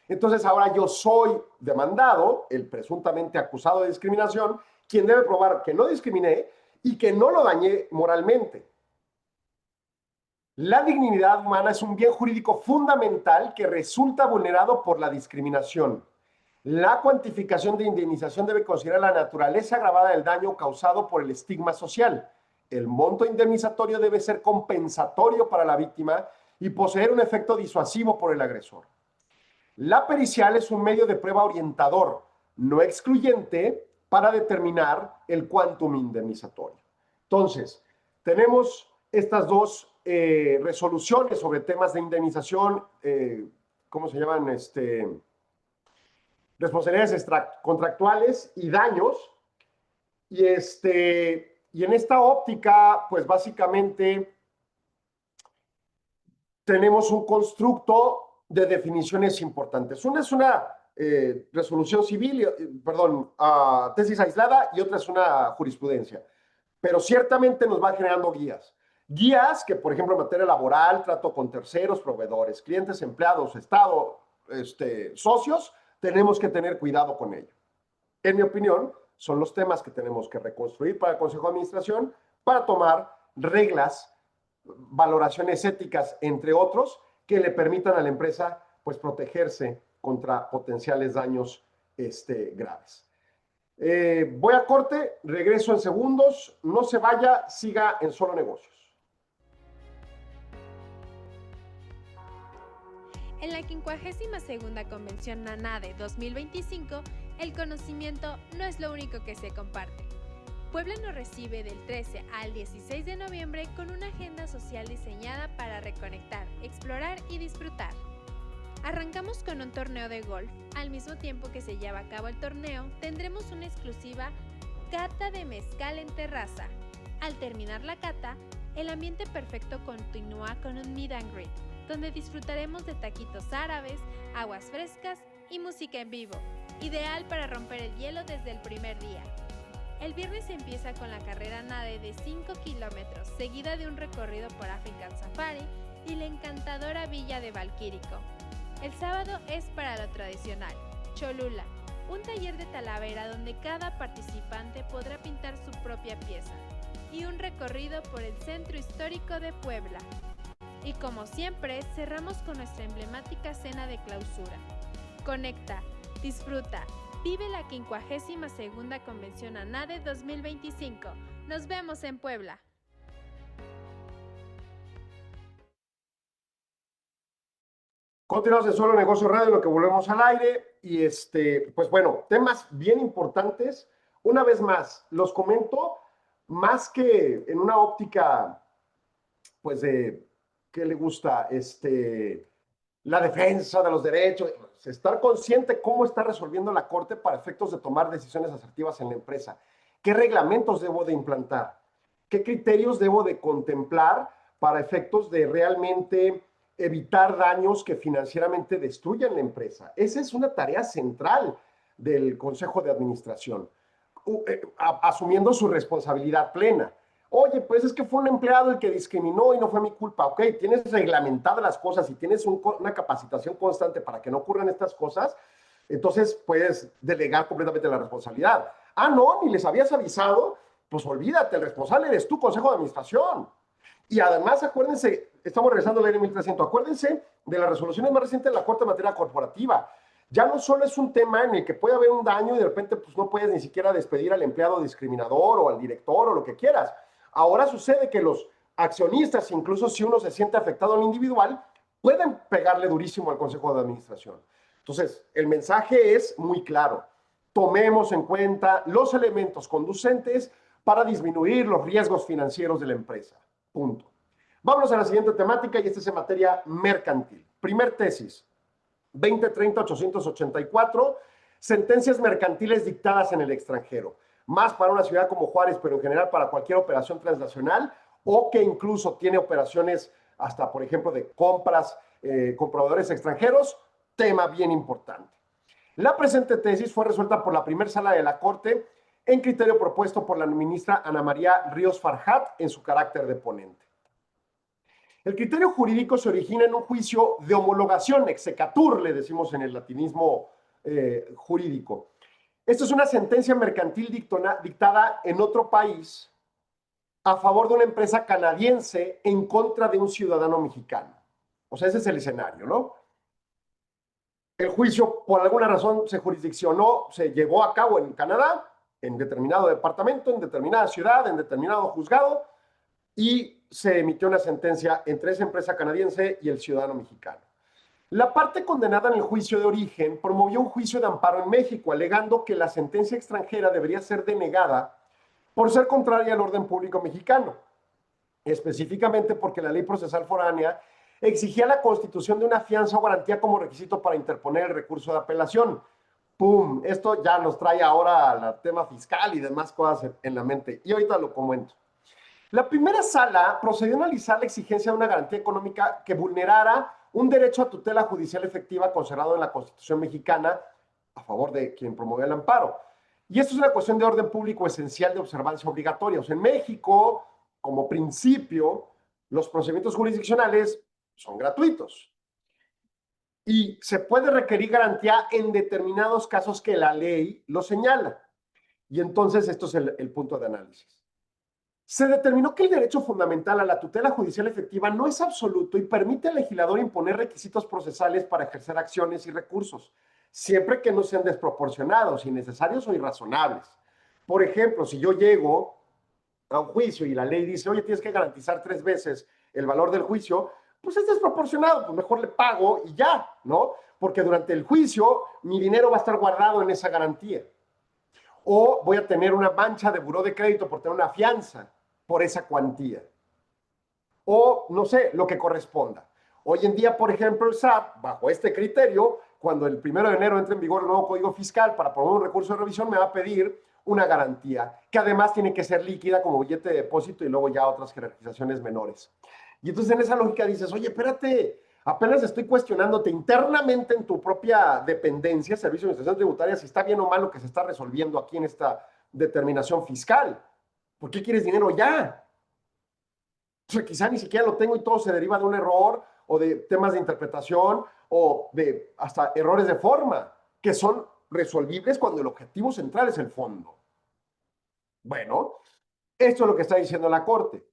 Speaker 6: entonces ahora yo soy demandado, el presuntamente acusado de discriminación, quien debe probar que no discriminé y que no lo dañé moralmente. La dignidad humana es un bien jurídico fundamental que resulta vulnerado por la discriminación. La cuantificación de indemnización debe considerar la naturaleza agravada del daño causado por el estigma social. El monto indemnizatorio debe ser compensatorio para la víctima y poseer un efecto disuasivo por el agresor. La pericial es un medio de prueba orientador, no excluyente, para determinar el quantum indemnizatorio. Entonces, tenemos estas dos resoluciones sobre temas de indemnización, ¿cómo se llaman? Responsabilidades contractuales y daños. Y en esta óptica, pues básicamente tenemos un constructo de definiciones importantes. Una es una resolución civil, tesis aislada, y otra es una jurisprudencia. Pero ciertamente nos va generando guías. Guías que, por ejemplo, en materia laboral, trato con terceros, proveedores, clientes, empleados, Estado, socios, tenemos que tener cuidado con ello. En mi opinión, son los temas que tenemos que reconstruir para el Consejo de Administración para tomar reglas, valoraciones éticas, entre otros, que le permitan a la empresa pues protegerse contra potenciales daños graves. Voy a corte, regreso en segundos, no se vaya, siga en Solo Negocios.
Speaker 7: En la 52ª Convención NANADE 2025, el conocimiento no es lo único que se comparte. Puebla nos recibe del 13 al 16 de noviembre con una agenda social diseñada para reconectar, explorar y disfrutar. Arrancamos con un torneo de golf. Al mismo tiempo que se lleva a cabo el torneo, tendremos una exclusiva cata de mezcal en terraza. Al terminar la cata, el ambiente perfecto continúa con un meet and greet, donde disfrutaremos de taquitos árabes, aguas frescas y música en vivo, ideal para romper el hielo desde el primer día. El viernes empieza con la carrera NADE de 5 kilómetros, seguida de un recorrido por African Safari y la encantadora villa de Valquírico. El sábado es para lo tradicional, Cholula, un taller de Talavera donde cada participante podrá pintar su propia pieza y un recorrido por el centro histórico de Puebla. Y como siempre, cerramos con nuestra emblemática cena de clausura. Conecta, disfruta, vive la 52ª Convención ANADE 2025. Nos vemos en Puebla.
Speaker 6: Continuamos en Solo Negocio Radio, en lo que volvemos al aire. Y pues bueno, temas bien importantes. Una vez más, los comento más que en una óptica, pues de, ¿qué le gusta? La defensa de los derechos. Estar consciente cómo está resolviendo la Corte para efectos de tomar decisiones asertivas en la empresa. ¿Qué reglamentos debo de implantar? ¿Qué criterios debo de contemplar para efectos de realmente evitar daños que financieramente destruyan la empresa? Esa es una tarea central del Consejo de Administración, asumiendo su responsabilidad plena. Oye, pues es que fue un empleado el que discriminó y no fue mi culpa. Ok, tienes reglamentadas las cosas y tienes una capacitación constante para que no ocurran estas cosas, entonces puedes delegar completamente la responsabilidad. Ah, no, ni les habías avisado, pues olvídate, el responsable eres tú, Consejo de Administración. Y además, acuérdense, estamos regresando al año 1300, acuérdense de las resoluciones más recientes de la Corte de Materia Corporativa. Ya no solo es un tema en el que puede haber un daño y de repente pues no puedes ni siquiera despedir al empleado discriminador o al director o lo que quieras. Ahora sucede que los accionistas, incluso si uno se siente afectado en lo individual, pueden pegarle durísimo al Consejo de Administración. Entonces, el mensaje es muy claro. Tomemos en cuenta los elementos conducentes para disminuir los riesgos financieros de la empresa. Punto. Vámonos a la siguiente temática y esta es en materia mercantil. Primer tesis, 2030-884, sentencias mercantiles dictadas en el extranjero. Más para una ciudad como Juárez, pero en general para cualquier operación transnacional o que incluso tiene operaciones hasta, por ejemplo, de compras con proveedores extranjeros, tema bien importante. La presente tesis fue resuelta por la primera sala de la Corte en criterio propuesto por la ministra Ana María Ríos Farjat en su carácter de ponente. El criterio jurídico se origina en un juicio de homologación, exequatur, le decimos en el latinismo jurídico. Esto es una sentencia mercantil dictada en otro país a favor de una empresa canadiense en contra de un ciudadano mexicano. O sea, ese es el escenario, ¿no? El juicio, por alguna razón, se jurisdiccionó, se llevó a cabo en Canadá, en determinado departamento, en determinada ciudad, en determinado juzgado, y se emitió una sentencia entre esa empresa canadiense y el ciudadano mexicano. La parte condenada en el juicio de origen promovió un juicio de amparo en México, alegando que la sentencia extranjera debería ser denegada por ser contraria al orden público mexicano, específicamente porque la ley procesal foránea exigía la constitución de una fianza o garantía como requisito para interponer el recurso de apelación. ¡Pum! Esto ya nos trae ahora al tema fiscal y demás cosas en la mente, y ahorita lo comento. La primera sala procedió a analizar la exigencia de una garantía económica que vulnerara un derecho a tutela judicial efectiva consagrado en la Constitución mexicana a favor de quien promovía el amparo. Y esto es una cuestión de orden público esencial de observancia obligatoria. O sea, en México, como principio, los procedimientos jurisdiccionales son gratuitos. Y se puede requerir garantía en determinados casos que la ley lo señala. Y entonces esto es el punto de análisis. Se determinó que el derecho fundamental a la tutela judicial efectiva no es absoluto y permite al legislador imponer requisitos procesales para ejercer acciones y recursos, siempre que no sean desproporcionados, innecesarios o irrazonables. Por ejemplo, si yo llego a un juicio y la ley dice, oye, tienes que garantizar 3 veces el valor del juicio, pues es desproporcionado, pues mejor le pago y ya, ¿no? Porque durante el juicio mi dinero va a estar guardado en esa garantía. O voy a tener una mancha de buró de crédito por tener una fianza por esa cuantía. O, no sé, lo que corresponda. Hoy en día, por ejemplo, el SAT, bajo este criterio, cuando el 1 de enero entre en vigor el nuevo Código Fiscal para promover un recurso de revisión, me va a pedir una garantía, que además tiene que ser líquida como billete de depósito y luego ya otras jerarquizaciones menores. Y entonces en esa lógica dices, oye, espérate, apenas estoy cuestionándote internamente en tu propia dependencia, Servicio de Administración Tributaria, si está bien o mal lo que se está resolviendo aquí en esta determinación fiscal. ¿Por qué quieres dinero ya? O sea, quizá ni siquiera lo tengo y todo se deriva de un error o de temas de interpretación o de hasta errores de forma, que son resolvibles cuando el objetivo central es el fondo. Bueno, esto es lo que está diciendo la Corte.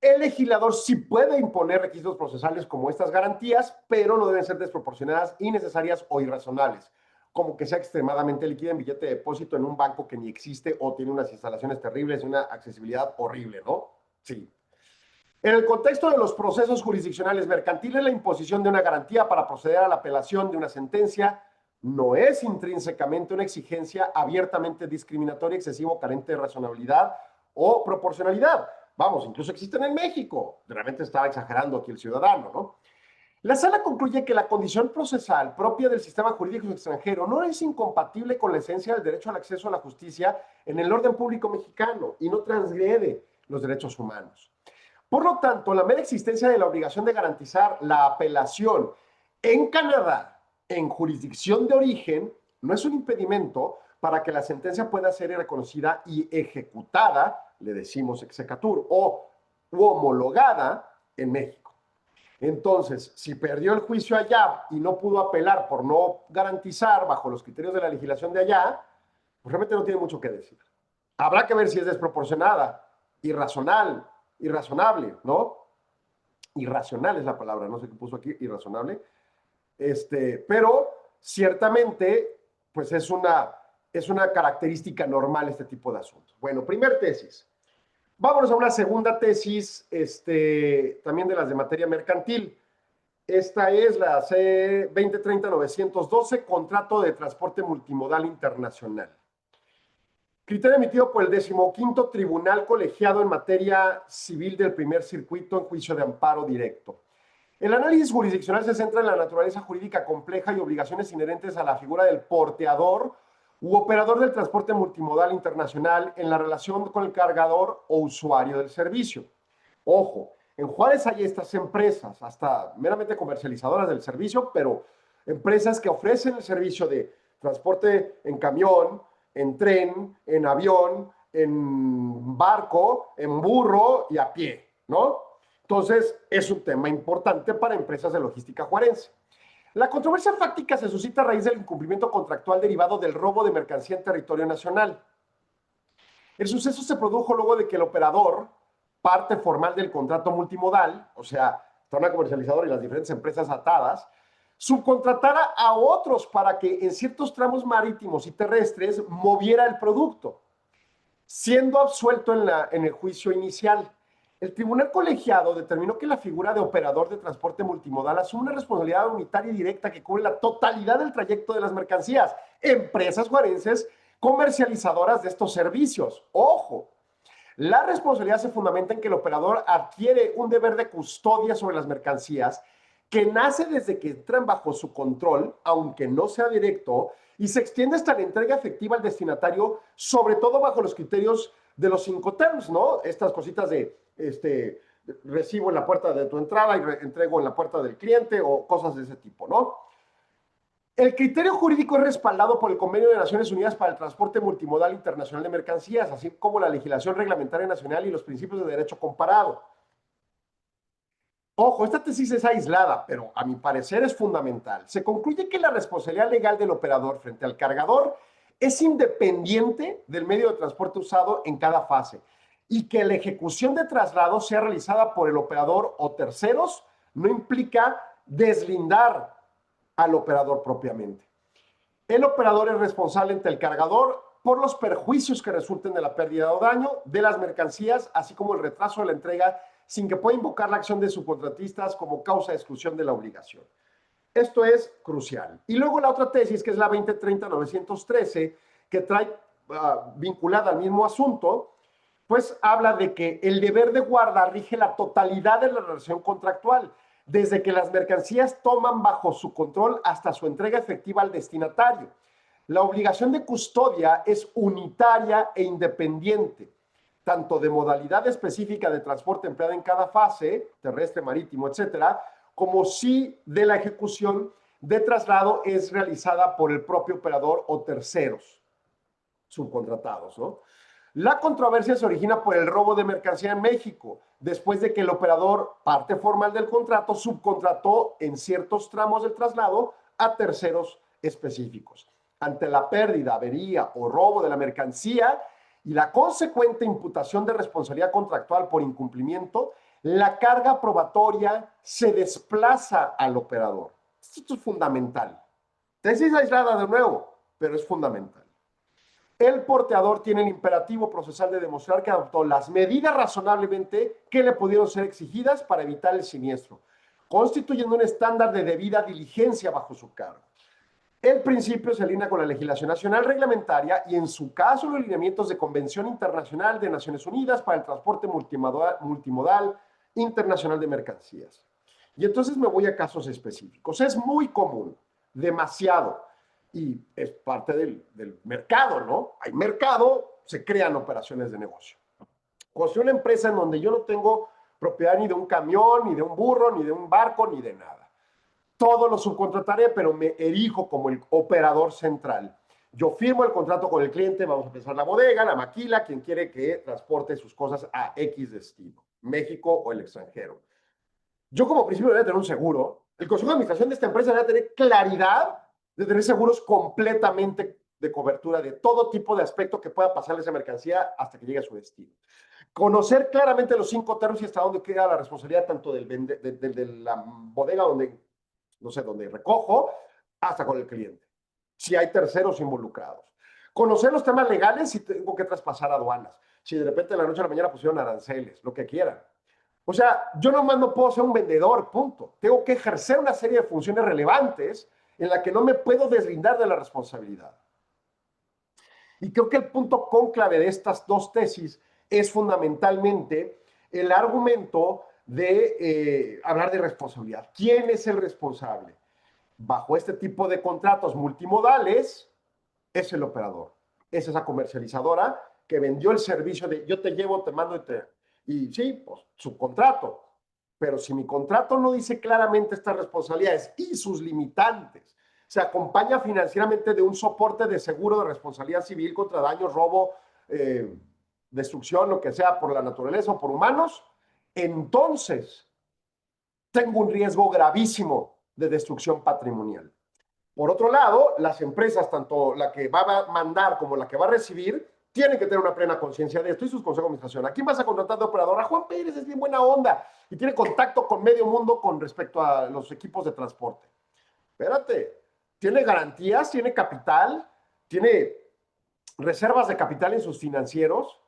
Speaker 6: El legislador sí puede imponer requisitos procesales como estas garantías, pero no deben ser desproporcionadas, innecesarias o irrazonables, como que sea extremadamente líquida en billete de depósito en un banco que ni existe o tiene unas instalaciones terribles y una accesibilidad horrible, ¿no? Sí. En el contexto de los procesos jurisdiccionales mercantiles, la imposición de una garantía para proceder a la apelación de una sentencia no es intrínsecamente una exigencia abiertamente discriminatoria, excesiva o carente de razonabilidad o proporcionalidad. Vamos, incluso existen en México. Realmente estaba exagerando aquí el ciudadano, ¿no? La sala concluye que la condición procesal propia del sistema jurídico extranjero no es incompatible con la esencia del derecho al acceso a la justicia en el orden público mexicano y no transgrede los derechos humanos. Por lo tanto, la mera existencia de la obligación de garantizar la apelación en Canadá, en jurisdicción de origen, no es un impedimento para que la sentencia pueda ser reconocida y ejecutada, le decimos exequatur, o homologada en México. Entonces, si perdió el juicio allá y no pudo apelar por no garantizar bajo los criterios de la legislación de allá, pues realmente no tiene mucho que decir. Habrá que ver si es desproporcionada, irrazonable, ¿no? Irracional es la palabra, no sé qué puso aquí, irrazonable. Pero ciertamente, pues es una característica normal este tipo de asuntos. Bueno, primer tesis. Vámonos a una segunda tesis, también de las de materia mercantil. Esta es la C-2030-912, Contrato de Transporte Multimodal Internacional. Criterio emitido por el 15º Tribunal Colegiado en Materia Civil del Primer Circuito en juicio de amparo directo. El análisis jurisdiccional se centra en la naturaleza jurídica compleja y obligaciones inherentes a la figura del porteador u operador del transporte multimodal internacional en la relación con el cargador o usuario del servicio. Ojo, en Juárez hay estas empresas, hasta meramente comercializadoras del servicio, pero empresas que ofrecen el servicio de transporte en camión, en tren, en avión, en barco, en burro y a pie, ¿no? Entonces, es un tema importante para empresas de logística juarense. La controversia fáctica se suscita a raíz del incumplimiento contractual derivado del robo de mercancía en territorio nacional. El suceso se produjo luego de que el operador, parte formal del contrato multimodal, o sea, está una comercializadora y las diferentes empresas atadas, subcontratara a otros para que en ciertos tramos marítimos y terrestres moviera el producto, siendo absuelto en el juicio inicial. El tribunal colegiado determinó que la figura de operador de transporte multimodal asume una responsabilidad unitaria y directa que cubre la totalidad del trayecto de las mercancías. Empresas juarenses comercializadoras de estos servicios. ¡Ojo! La responsabilidad se fundamenta en que el operador adquiere un deber de custodia sobre las mercancías que nace desde que entran bajo su control, aunque no sea directo, y se extiende hasta la entrega efectiva al destinatario, sobre todo bajo los criterios de los Incoterms, ¿no? Estas cositas de recibo en la puerta de tu entrada y entrego en la puerta del cliente o cosas de ese tipo, ¿no? El criterio jurídico es respaldado por el Convenio de Naciones Unidas para el Transporte Multimodal Internacional de Mercancías, así como la legislación reglamentaria nacional y los principios de derecho comparado. Ojo, esta tesis es aislada, pero a mi parecer es fundamental. Se concluye que la responsabilidad legal del operador frente al cargador es independiente del medio de transporte usado en cada fase y que la ejecución de traslado sea realizada por el operador o terceros no implica deslindar al operador propiamente. El operador es responsable ante el cargador por los perjuicios que resulten de la pérdida o daño de las mercancías, así como el retraso de la entrega, sin que pueda invocar la acción de subcontratistas como causa de exclusión de la obligación. Esto es crucial. Y luego la otra tesis, que es la 2030-913, que trae vinculada al mismo asunto, pues habla de que el deber de guarda rige la totalidad de la relación contractual, desde que las mercancías toman bajo su control hasta su entrega efectiva al destinatario. La obligación de custodia es unitaria e independiente, tanto de modalidad específica de transporte empleada en cada fase, terrestre, marítimo, etcétera, como si de la ejecución de traslado es realizada por el propio operador o terceros subcontratados, ¿no? La controversia se origina por el robo de mercancía en México, después de que el operador, parte formal del contrato, subcontrató en ciertos tramos del traslado a terceros específicos. ante la pérdida, avería o robo de la mercancía y la consecuente imputación de responsabilidad contractual por incumplimiento, la carga probatoria se desplaza al operador. Esto es fundamental. Tesis aislada de nuevo, pero es fundamental. El porteador tiene el imperativo procesal de demostrar que adoptó las medidas razonablemente que le pudieron ser exigidas para evitar el siniestro, constituyendo un estándar de debida diligencia bajo su cargo. El principio se alinea con la legislación nacional reglamentaria y, en su caso, los lineamientos de Convención Internacional de Naciones Unidas para el Transporte Multimodal Internacional de Mercancías. Y entonces me voy a casos específicos. Es muy común, demasiado, y es parte del mercado, ¿no? Hay mercado, se crean operaciones de negocio. Construyo una empresa en donde yo no tengo propiedad ni de un camión, ni de un burro, ni de un barco, ni de nada. Todo lo subcontrataré, pero me erijo como el operador central. Yo firmo el contrato con el cliente, vamos a empezar la bodega, la maquila, quien quiere que transporte sus cosas a X destino, México o el extranjero. Yo como principio debería tener un seguro. El consejo de administración de esta empresa debería tener claridad de tener seguros completamente de cobertura de todo tipo de aspecto que pueda pasarle esa mercancía hasta que llegue a su destino. Conocer claramente los 5 tercios y hasta dónde queda la responsabilidad tanto de la bodega donde, no sé, donde recojo, hasta con el cliente. Si hay terceros involucrados. Conocer los temas legales si tengo que traspasar aduanas. Si de repente de la noche a la mañana pusieron aranceles, lo que quieran. O sea, yo nomás no puedo ser un vendedor, punto. Tengo que ejercer una serie de funciones relevantes en la que no me puedo deslindar de la responsabilidad. Y creo que el punto cónclave de estas dos tesis es fundamentalmente el argumento de hablar de responsabilidad. ¿Quién es el responsable? Bajo este tipo de contratos multimodales, es el operador. Es esa comercializadora que vendió el servicio de yo te llevo, te mando y sí, pues su contrato. Pero si mi contrato no dice claramente estas responsabilidades y sus limitantes, se acompaña financieramente de un soporte de seguro de responsabilidad civil contra daños, robo, destrucción, lo que sea, por la naturaleza o por humanos, entonces tengo un riesgo gravísimo de destrucción patrimonial. Por otro lado, las empresas, tanto la que va a mandar como la que va a recibir, tienen que tener una plena conciencia de esto y sus consejos de administración. ¿A quién vas a contratar de operador? A Juan Pérez, es bien buena onda y tiene contacto con medio mundo con respecto a los equipos de transporte. Espérate, tiene garantías, tiene capital, tiene reservas de capital en sus financieros,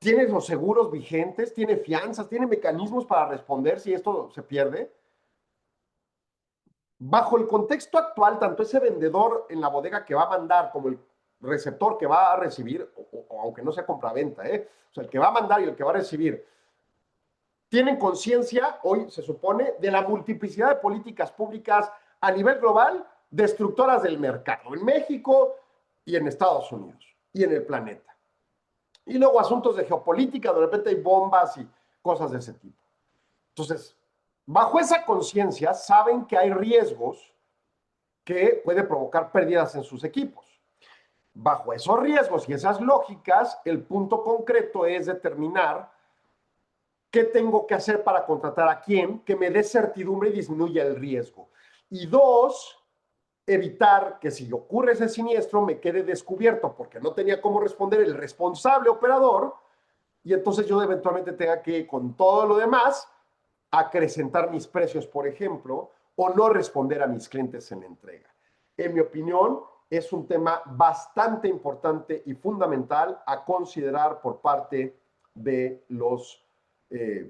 Speaker 6: tiene los seguros vigentes, tiene fianzas, tiene mecanismos para responder si esto se pierde. Bajo el contexto actual, tanto ese vendedor en la bodega que va a mandar como el receptor que va a recibir, o aunque no sea compraventa, o sea, el que va a mandar y el que va a recibir, tienen conciencia, hoy se supone, de la multiplicidad de políticas públicas a nivel global destructoras del mercado, en México y en Estados Unidos y en el planeta. Y luego asuntos de geopolítica, de repente hay bombas y cosas de ese tipo. Entonces, bajo esa conciencia, saben que hay riesgos que puede provocar pérdidas en sus equipos. Bajo esos riesgos y esas lógicas, el punto concreto es determinar qué tengo que hacer para contratar a quién, que me dé certidumbre y disminuya el riesgo. Y dos, evitar que si ocurre ese siniestro me quede descubierto porque no tenía cómo responder el responsable operador y entonces yo eventualmente tenga que, con todo lo demás, acrecentar mis precios, por ejemplo, o no responder a mis clientes en la entrega. En mi opinión, es un tema bastante importante y fundamental a considerar por parte de los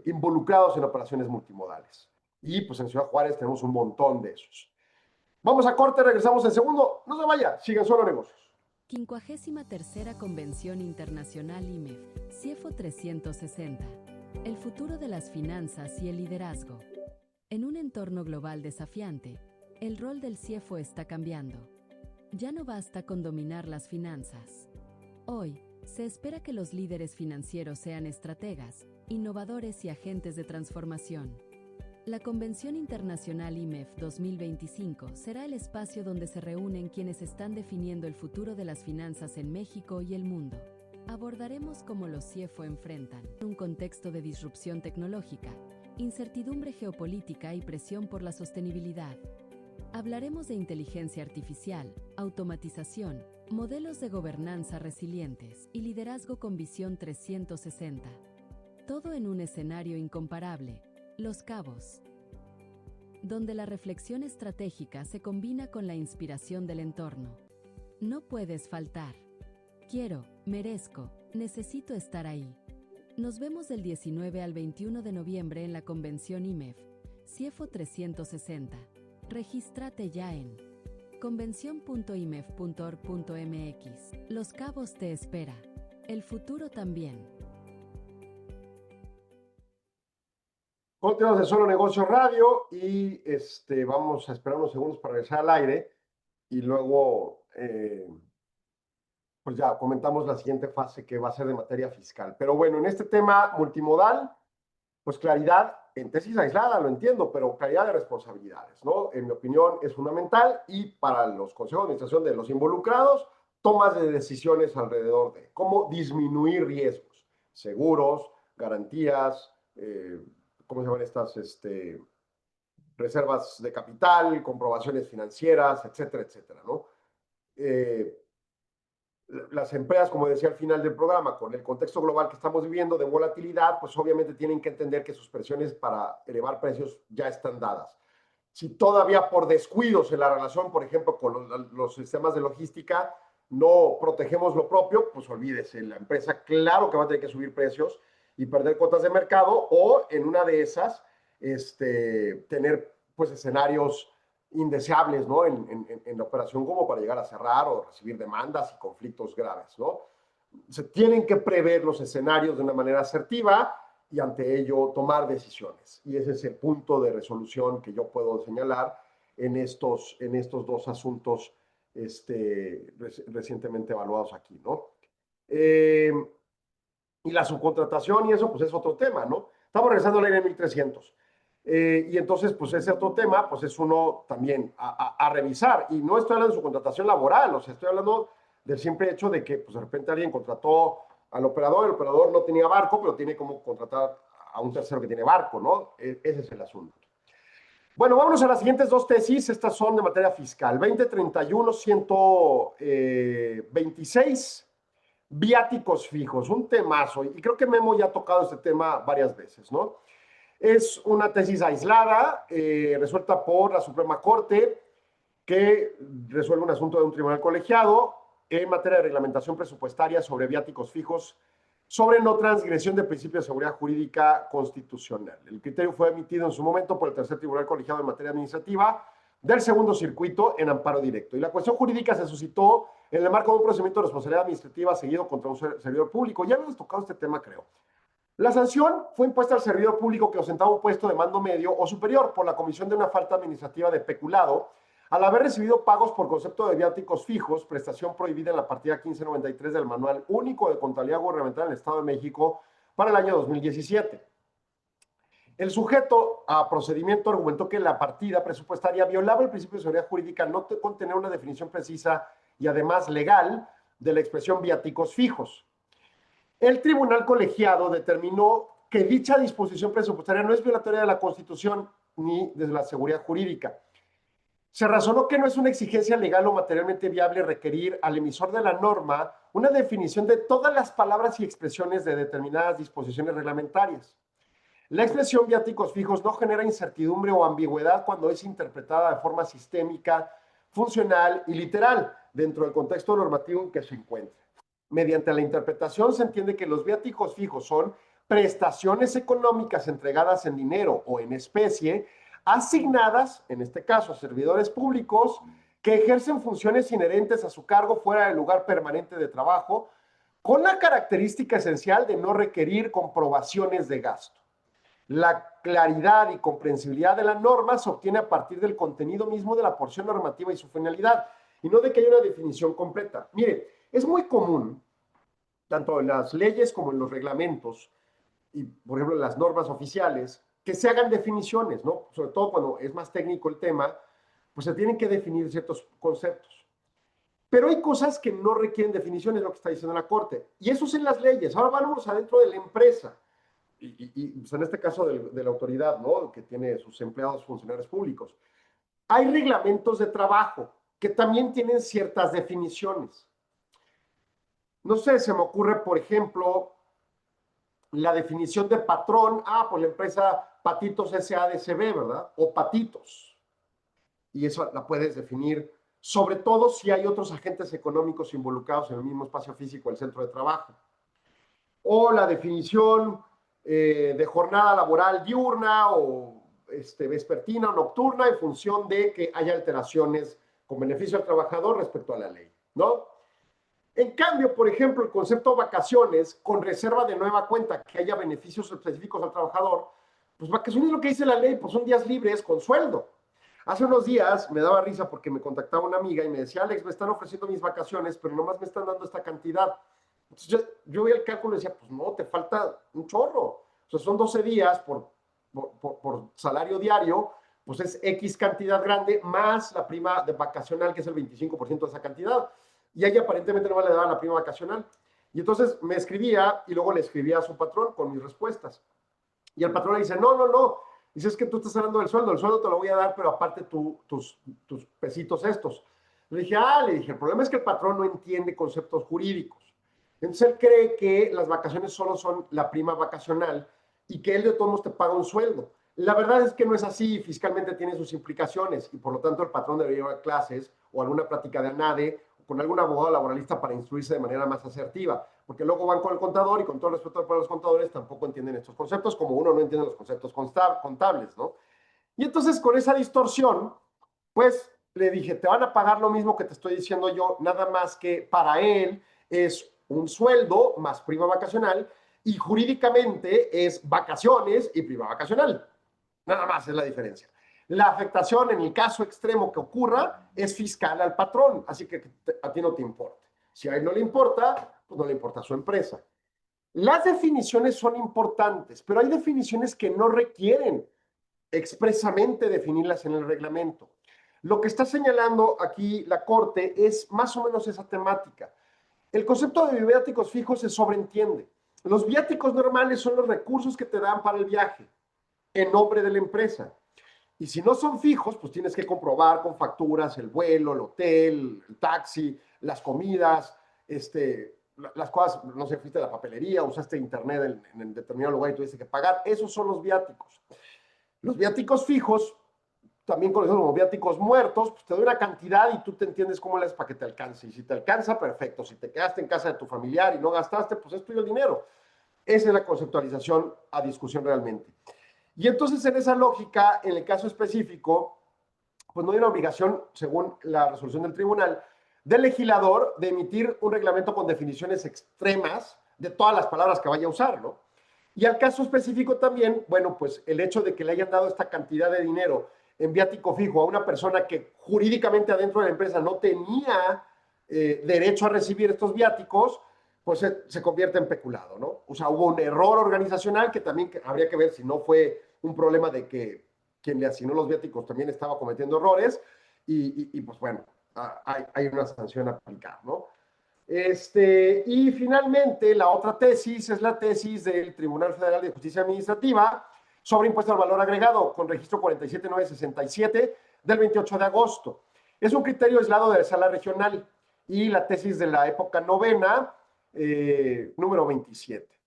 Speaker 6: involucrados en operaciones multimodales. Y pues en Ciudad Juárez tenemos un montón de esos. Vamos a corte, regresamos en segundo. No se vaya, sigan Solo Negocios.
Speaker 5: 53ª Convención Internacional IMEF, CIEFO 360. El futuro de las finanzas y el liderazgo. En un entorno global desafiante, el rol del CIEFO está cambiando. Ya no basta con dominar las finanzas. Hoy, se espera que los líderes financieros sean estrategas, innovadores y agentes de transformación. La Convención Internacional IMEF 2025 será el espacio donde se reúnen quienes están definiendo el futuro de las finanzas en México y el mundo. Abordaremos cómo los CIEFO enfrentan un contexto de disrupción tecnológica, incertidumbre geopolítica y presión por la sostenibilidad. Hablaremos de inteligencia artificial, automatización, modelos de gobernanza resilientes y liderazgo con visión 360. Todo en un escenario incomparable, Los Cabos, donde la reflexión estratégica se combina con la inspiración del entorno. No puedes faltar. Quiero, merezco, necesito estar ahí. Nos vemos del 19 al 21 de noviembre en la convención IMEF, CIEFO 360. Regístrate ya en convención.imef.org.mx. Los Cabos te espera. El futuro también.
Speaker 6: Continuamos de Solo Negocios Radio y vamos a esperar unos segundos para regresar al aire y luego pues ya comentamos la siguiente fase que va a ser de materia fiscal. Pero bueno, en este tema multimodal, pues claridad en tesis aislada, lo entiendo, pero claridad de responsabilidades, ¿no? En mi opinión es fundamental y para los consejos de administración de los involucrados, tomas de decisiones alrededor de cómo disminuir riesgos, seguros, garantías, ¿cómo se llaman estas? Reservas de capital, comprobaciones financieras, etcétera, etcétera, ¿no? Las empresas, como decía al final del programa, con el contexto global que estamos viviendo de volatilidad, pues obviamente tienen que entender que sus presiones para elevar precios ya están dadas. Si todavía por descuidos en la relación, por ejemplo, con los sistemas de logística, no protegemos lo propio, pues olvídese, la empresa claro que va a tener que subir precios y perder cuotas de mercado o en una de esas tener pues escenarios indeseables, ¿no? En la operación como para llegar a cerrar o recibir demandas y conflictos graves, ¿no? Se tienen que prever los escenarios de una manera asertiva y ante ello tomar decisiones. Y ese es el punto de resolución que yo puedo señalar en estos dos asuntos recientemente evaluados aquí, ¿no? Y la subcontratación y eso, pues es otro tema, ¿no? Estamos regresando a la ley de 1300. Y entonces, pues ese otro tema, pues es uno también a revisar. Y no estoy hablando de su contratación laboral, o sea, estoy hablando del simple hecho de que, pues de repente alguien contrató al operador, el operador no tenía barco, pero tiene como contratar a un tercero que tiene barco, ¿no? Ese es el asunto. Bueno, vámonos a las siguientes dos tesis. Estas son de materia fiscal. 2031-126, viáticos fijos, un temazo. Y creo que Memo ya ha tocado este tema varias veces, ¿no? Es una tesis aislada, resuelta por la Suprema Corte, que resuelve un asunto de un tribunal colegiado en materia de reglamentación presupuestaria sobre viáticos fijos, sobre no transgresión de principios de seguridad jurídica constitucional. El criterio fue emitido en su momento por el tercer tribunal colegiado en materia administrativa del segundo circuito en amparo directo. Y la cuestión jurídica se suscitó en el marco de un procedimiento de responsabilidad administrativa seguido contra un servidor público. Ya habíamos tocado este tema, creo. La sanción fue impuesta al servidor público que ostentaba un puesto de mando medio o superior por la comisión de una falta administrativa de peculado al haber recibido pagos por concepto de viáticos fijos, prestación prohibida en la partida 1593 del Manual Único de Contabilidad Gubernamental en el Estado de México para el año 2017. El sujeto a procedimiento argumentó que la partida presupuestaria violaba el principio de seguridad jurídica al no contener una definición precisa y además legal de la expresión viáticos fijos. El tribunal colegiado determinó que dicha disposición presupuestaria no es violatoria de la Constitución ni de la seguridad jurídica. Se razonó que no es una exigencia legal o materialmente viable requerir al emisor de la norma una definición de todas las palabras y expresiones de determinadas disposiciones reglamentarias. La expresión viáticos fijos no genera incertidumbre o ambigüedad cuando es interpretada de forma sistémica, funcional y literal dentro del contexto normativo en que se encuentra. Mediante la interpretación se entiende que los viáticos fijos son prestaciones económicas entregadas en dinero o en especie, asignadas, en este caso, a servidores públicos que ejercen funciones inherentes a su cargo fuera del lugar permanente de trabajo, con la característica esencial de no requerir comprobaciones de gasto. La claridad y comprensibilidad de la norma se obtiene a partir del contenido mismo de la porción normativa y su finalidad, y no de que haya una definición completa. Mire, es muy común, tanto en las leyes como en los reglamentos, y por ejemplo en las normas oficiales, que se hagan definiciones, ¿no? Sobre todo cuando es más técnico el tema, pues se tienen que definir ciertos conceptos. Pero hay cosas que no requieren definiciones, lo que está diciendo la Corte. Y eso es en las leyes. Ahora vamos adentro de la empresa. Y pues en este caso de la autoridad, ¿no? Que tiene sus empleados funcionarios públicos. Hay reglamentos de trabajo que también tienen ciertas definiciones. No sé, se me ocurre, por ejemplo, la definición de patrón. Pues la empresa Patitos SADCB, ¿verdad? O Patitos. Y eso la puedes definir, sobre todo si hay otros agentes económicos involucrados en el mismo espacio físico del centro de trabajo. O la definición de jornada laboral diurna o vespertina o nocturna en función de que haya alteraciones con beneficio al trabajador respecto a la ley, ¿no? En cambio, por ejemplo, el concepto de vacaciones con reserva de nueva cuenta que haya beneficios específicos al trabajador, pues vacaciones, lo que dice la ley, pues son días libres con sueldo. Hace unos días me daba risa porque me contactaba una amiga y me decía, Alex, me están ofreciendo mis vacaciones, pero nomás me están dando esta cantidad. Entonces yo veía el cálculo y decía, pues no, te falta un chorro. O sea, son 12 días por salario diario, pues es X cantidad grande más la prima de vacacional, que es el 25% de esa cantidad. Y a ella aparentemente no le daban la prima vacacional. Y entonces me escribía y luego le escribía a su patrón con mis respuestas. Y el patrón le dice, no. Dice, es que tú estás hablando del sueldo te lo voy a dar, pero aparte tus pesitos estos. Le dije, el problema es que el patrón no entiende conceptos jurídicos. Entonces él cree que las vacaciones solo son la prima vacacional y que él de todos modos te paga un sueldo. La verdad es que no es así, fiscalmente tiene sus implicaciones y por lo tanto el patrón debería llevar clases o alguna práctica de ANADE con algún abogado laboralista para instruirse de manera más asertiva, porque luego van con el contador y con todo el respeto para los contadores tampoco entienden estos conceptos, como uno no entiende los conceptos contables, ¿no? Y entonces con esa distorsión, pues le dije, te van a pagar lo mismo que te estoy diciendo yo, nada más que para él es un sueldo más prima vacacional y jurídicamente es vacaciones y prima vacacional. Nada más es la diferencia. La afectación en el caso extremo que ocurra es fiscal al patrón, así que a ti no te importa. Si a él no le importa, pues no le importa a su empresa. Las definiciones son importantes, pero hay definiciones que no requieren expresamente definirlas en el reglamento. Lo que está señalando aquí la Corte es más o menos esa temática. El concepto de viáticos fijos se sobreentiende. Los viáticos normales son los recursos que te dan para el viaje en nombre de la empresa. Y si no son fijos, pues tienes que comprobar con facturas el vuelo, el hotel, el taxi, las comidas, las cosas, no sé, fuiste a la papelería, usaste internet en determinado lugar y tuviste que pagar. Esos son los viáticos. Los viáticos fijos, también conocidos como viáticos muertos, pues te doy una cantidad y tú te entiendes cómo le es para que te alcance. Y si te alcanza, perfecto. Si te quedaste en casa de tu familiar y no gastaste, pues es tuyo el dinero. Esa es la conceptualización a discusión realmente. Y entonces, en esa lógica, en el caso específico, pues no hay una obligación, según la resolución del tribunal, del legislador de emitir un reglamento con definiciones extremas de todas las palabras que vaya a usar, ¿no? Y al caso específico también, bueno, pues el hecho de que le hayan dado esta cantidad de dinero en viático fijo a una persona que jurídicamente adentro de la empresa no tenía derecho a recibir estos viáticos, pues se convierte en peculado, ¿no? O sea, hubo un error organizacional que también habría que ver si no fue un problema de que quien le asignó los viáticos también estaba cometiendo errores y pues bueno, hay una sanción a aplicar, ¿no? Y finalmente, la otra tesis es la tesis del Tribunal Federal de Justicia Administrativa sobre impuesto al valor agregado con registro 47967 del 28 de agosto. Es un criterio aislado de la sala regional y la tesis de la época novena, número 27.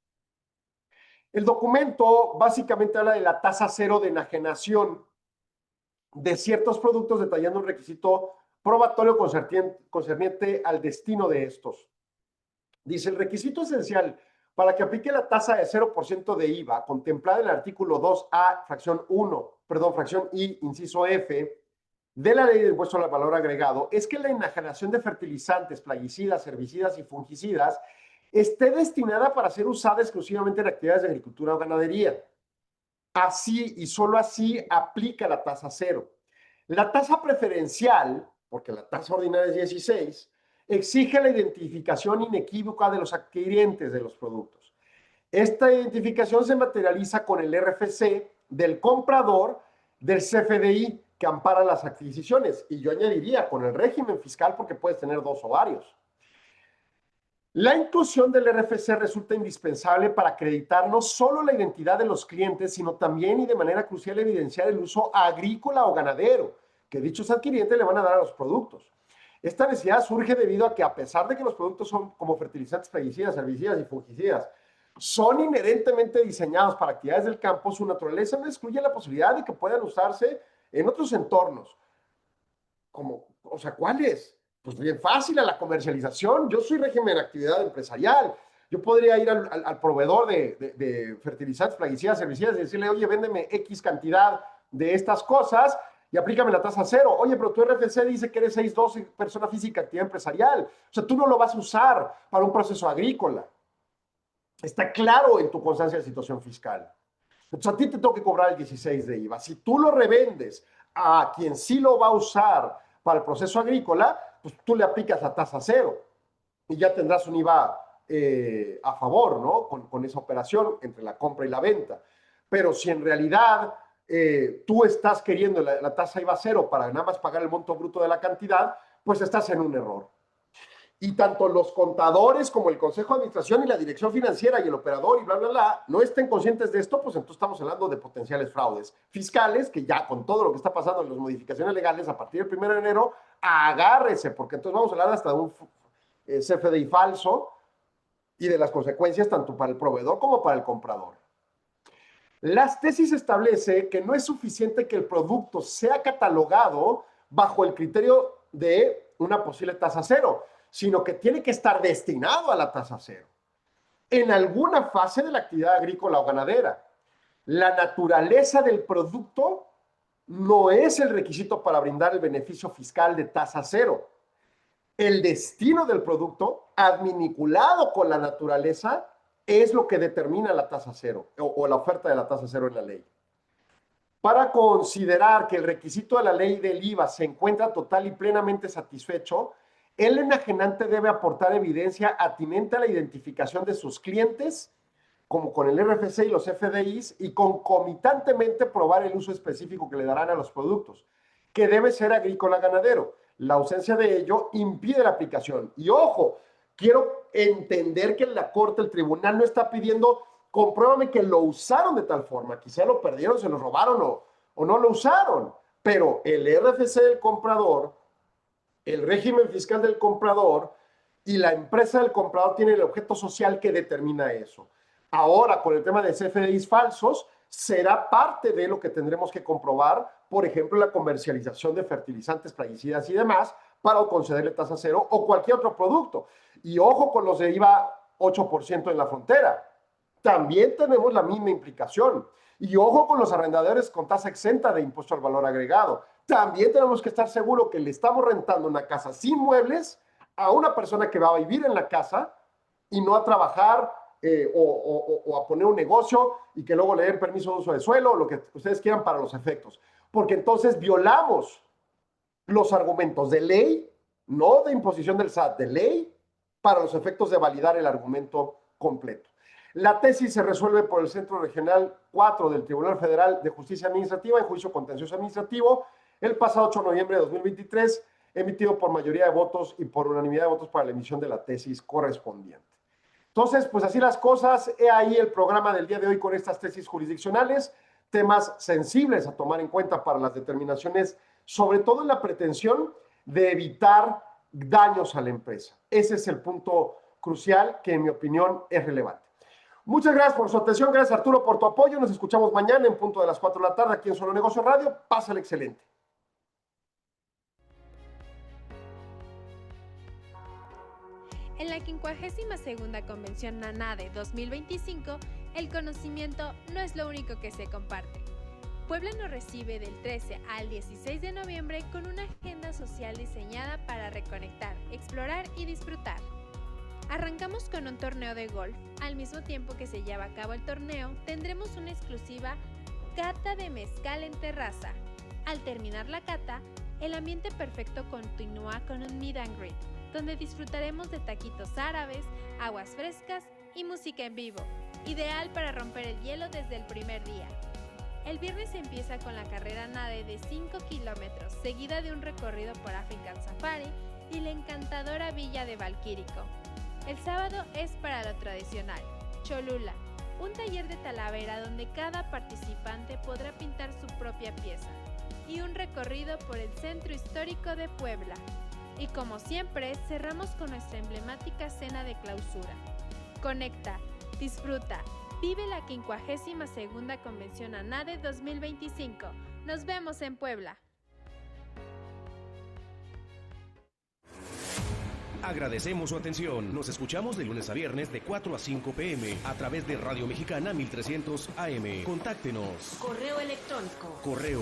Speaker 6: El documento básicamente habla de la tasa cero de enajenación de ciertos productos, detallando un requisito probatorio concerniente al destino de estos. Dice, el requisito esencial para que aplique la tasa de 0% de IVA contemplada en el artículo 2A, fracción I, inciso F, de la ley de impuesto al valor agregado, es que la enajenación de fertilizantes, plaguicidas, herbicidas y fungicidas esté destinada para ser usada exclusivamente en actividades de agricultura o ganadería. Así y solo así aplica la tasa cero. La tasa preferencial, porque la tasa ordinaria es 16, exige la identificación inequívoca de los adquirientes de los productos. Esta identificación se materializa con el RFC del comprador del CFDI que ampara las adquisiciones. Y yo añadiría con el régimen fiscal porque puedes tener dos o varios. La inclusión del RFC resulta indispensable para acreditar no solo la identidad de los clientes, sino también y de manera crucial evidenciar el uso agrícola o ganadero, que dichos adquirientes le van a dar a los productos. Esta necesidad surge debido a que, a pesar de que los productos son como fertilizantes, plaguicidas, herbicidas y fungicidas, son inherentemente diseñados para actividades del campo, su naturaleza no excluye la posibilidad de que puedan usarse en otros entornos. ¿Cuáles? Pues bien fácil, a la comercialización. Yo soy régimen de actividad empresarial. Yo podría ir al proveedor de fertilizantes, plaguicidas, herbicidas y decirle, oye, véndeme X cantidad de estas cosas y aplícame la tasa cero. Oye, pero tu RFC dice que eres 612 persona física, actividad empresarial. O sea, tú no lo vas a usar para un proceso agrícola. Está claro en tu constancia de situación fiscal. Entonces, a ti te tengo que cobrar el 16 de IVA. Si tú lo revendes a quien sí lo va a usar para el proceso agrícola, pues tú le aplicas la tasa cero y ya tendrás un IVA a favor, ¿no? Con esa operación entre la compra y la venta. Pero si en realidad tú estás queriendo la tasa IVA cero para nada más pagar el monto bruto de la cantidad, pues estás en un error. Y tanto los contadores como el Consejo de Administración y la Dirección Financiera y el operador y bla, bla, bla, no estén conscientes de esto, pues entonces estamos hablando de potenciales fraudes fiscales que ya con todo lo que está pasando en las modificaciones legales a partir del 1 de enero, agárrese, porque entonces vamos a hablar hasta de un CFDI falso y de las consecuencias tanto para el proveedor como para el comprador. Las tesis establece que no es suficiente que el producto sea catalogado bajo el criterio de una posible tasa cero, sino que tiene que estar destinado a la tasa cero en alguna fase de la actividad agrícola o ganadera. La naturaleza del producto no es el requisito para brindar el beneficio fiscal de tasa cero. El destino del producto, adminculado con la naturaleza, es lo que determina la tasa cero o la oferta de la tasa cero en la ley. Para considerar que el requisito de la ley del IVA se encuentra total y plenamente satisfecho, el enajenante debe aportar evidencia atinente a la identificación de sus clientes, como con el RFC y los FDIs, y concomitantemente probar el uso específico que le darán a los productos, que debe ser agrícola ganadero. La ausencia de ello impide la aplicación. Y ojo, quiero entender que la Corte, el tribunal, no está pidiendo, compruébame que lo usaron de tal forma, quizá lo perdieron, se lo robaron o no lo usaron, pero el RFC del comprador, el régimen fiscal del comprador y la empresa del comprador tienen el objeto social que determina eso. Ahora, con el tema de CFDIs falsos, será parte de lo que tendremos que comprobar, por ejemplo, la comercialización de fertilizantes, plaguicidas y demás, para concederle tasa cero o cualquier otro producto. Y ojo con los de IVA 8% en la frontera. También tenemos la misma implicación. Y ojo con los arrendadores con tasa exenta de impuesto al valor agregado. También tenemos que estar seguros que le estamos rentando una casa sin muebles a una persona que va a vivir en la casa y no a trabajar o a poner un negocio y que luego le den permiso de uso de suelo o lo que ustedes quieran para los efectos. Porque entonces violamos los argumentos de ley, no de imposición del SAT, de ley, para los efectos de validar el argumento completo. La tesis se resuelve por el Centro Regional 4 del Tribunal Federal de Justicia Administrativa en juicio contencioso administrativo el pasado 8 de noviembre de 2023, emitido por mayoría de votos y por unanimidad de votos para la emisión de la tesis correspondiente. Entonces, pues así las cosas. He ahí el programa del día de hoy con estas tesis jurisdiccionales, temas sensibles a tomar en cuenta para las determinaciones, sobre todo en la pretensión de evitar daños a la empresa. Ese es el punto crucial que, en mi opinión, es relevante. Muchas gracias por su atención. Gracias, Arturo, por tu apoyo. Nos escuchamos mañana en punto de las 4 de la tarde aquí en Solo Negocios Radio. Pásale excelente.
Speaker 7: En la 52ª Convención NANADE 2025, el conocimiento no es lo único que se comparte. Puebla nos recibe del 13 al 16 de noviembre con una agenda social diseñada para reconectar, explorar y disfrutar. Arrancamos con un torneo de golf. Al mismo tiempo que se lleva a cabo el torneo, tendremos una exclusiva cata de mezcal en terraza. Al terminar la cata, el ambiente perfecto continúa con un meet and greet, donde disfrutaremos de taquitos árabes, aguas frescas y música en vivo, ideal para romper el hielo desde el primer día. El viernes empieza con la carrera NADE de 5 kilómetros, seguida de un recorrido por African Safari y la encantadora villa de Valquírico. El sábado es para lo tradicional, Cholula, un taller de talavera donde cada participante podrá pintar su propia pieza. y un recorrido por el centro histórico de Puebla. Y como siempre, cerramos con nuestra emblemática cena de clausura. Conecta, disfruta, vive la 52ª Convención ANADE 2025. Nos vemos en Puebla.
Speaker 1: Agradecemos su atención. Nos escuchamos de lunes a viernes de 4 a 5 p.m. a través de Radio Mexicana 1300 AM. Contáctenos.
Speaker 4: Correo electrónico.
Speaker 1: Correo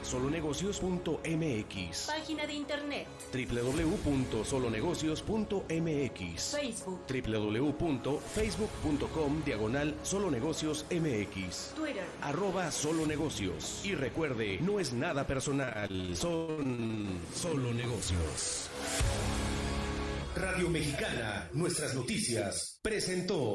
Speaker 1: @solonegocios.mx.
Speaker 4: Página de internet.
Speaker 1: www.solonegocios.mx.
Speaker 4: Facebook.
Speaker 1: www.facebook.com/solonegociosmx.
Speaker 4: Twitter.
Speaker 1: @solonegocios. Y recuerde, no es nada personal, son solo negocios. Radio Mexicana, nuestras noticias, presentó.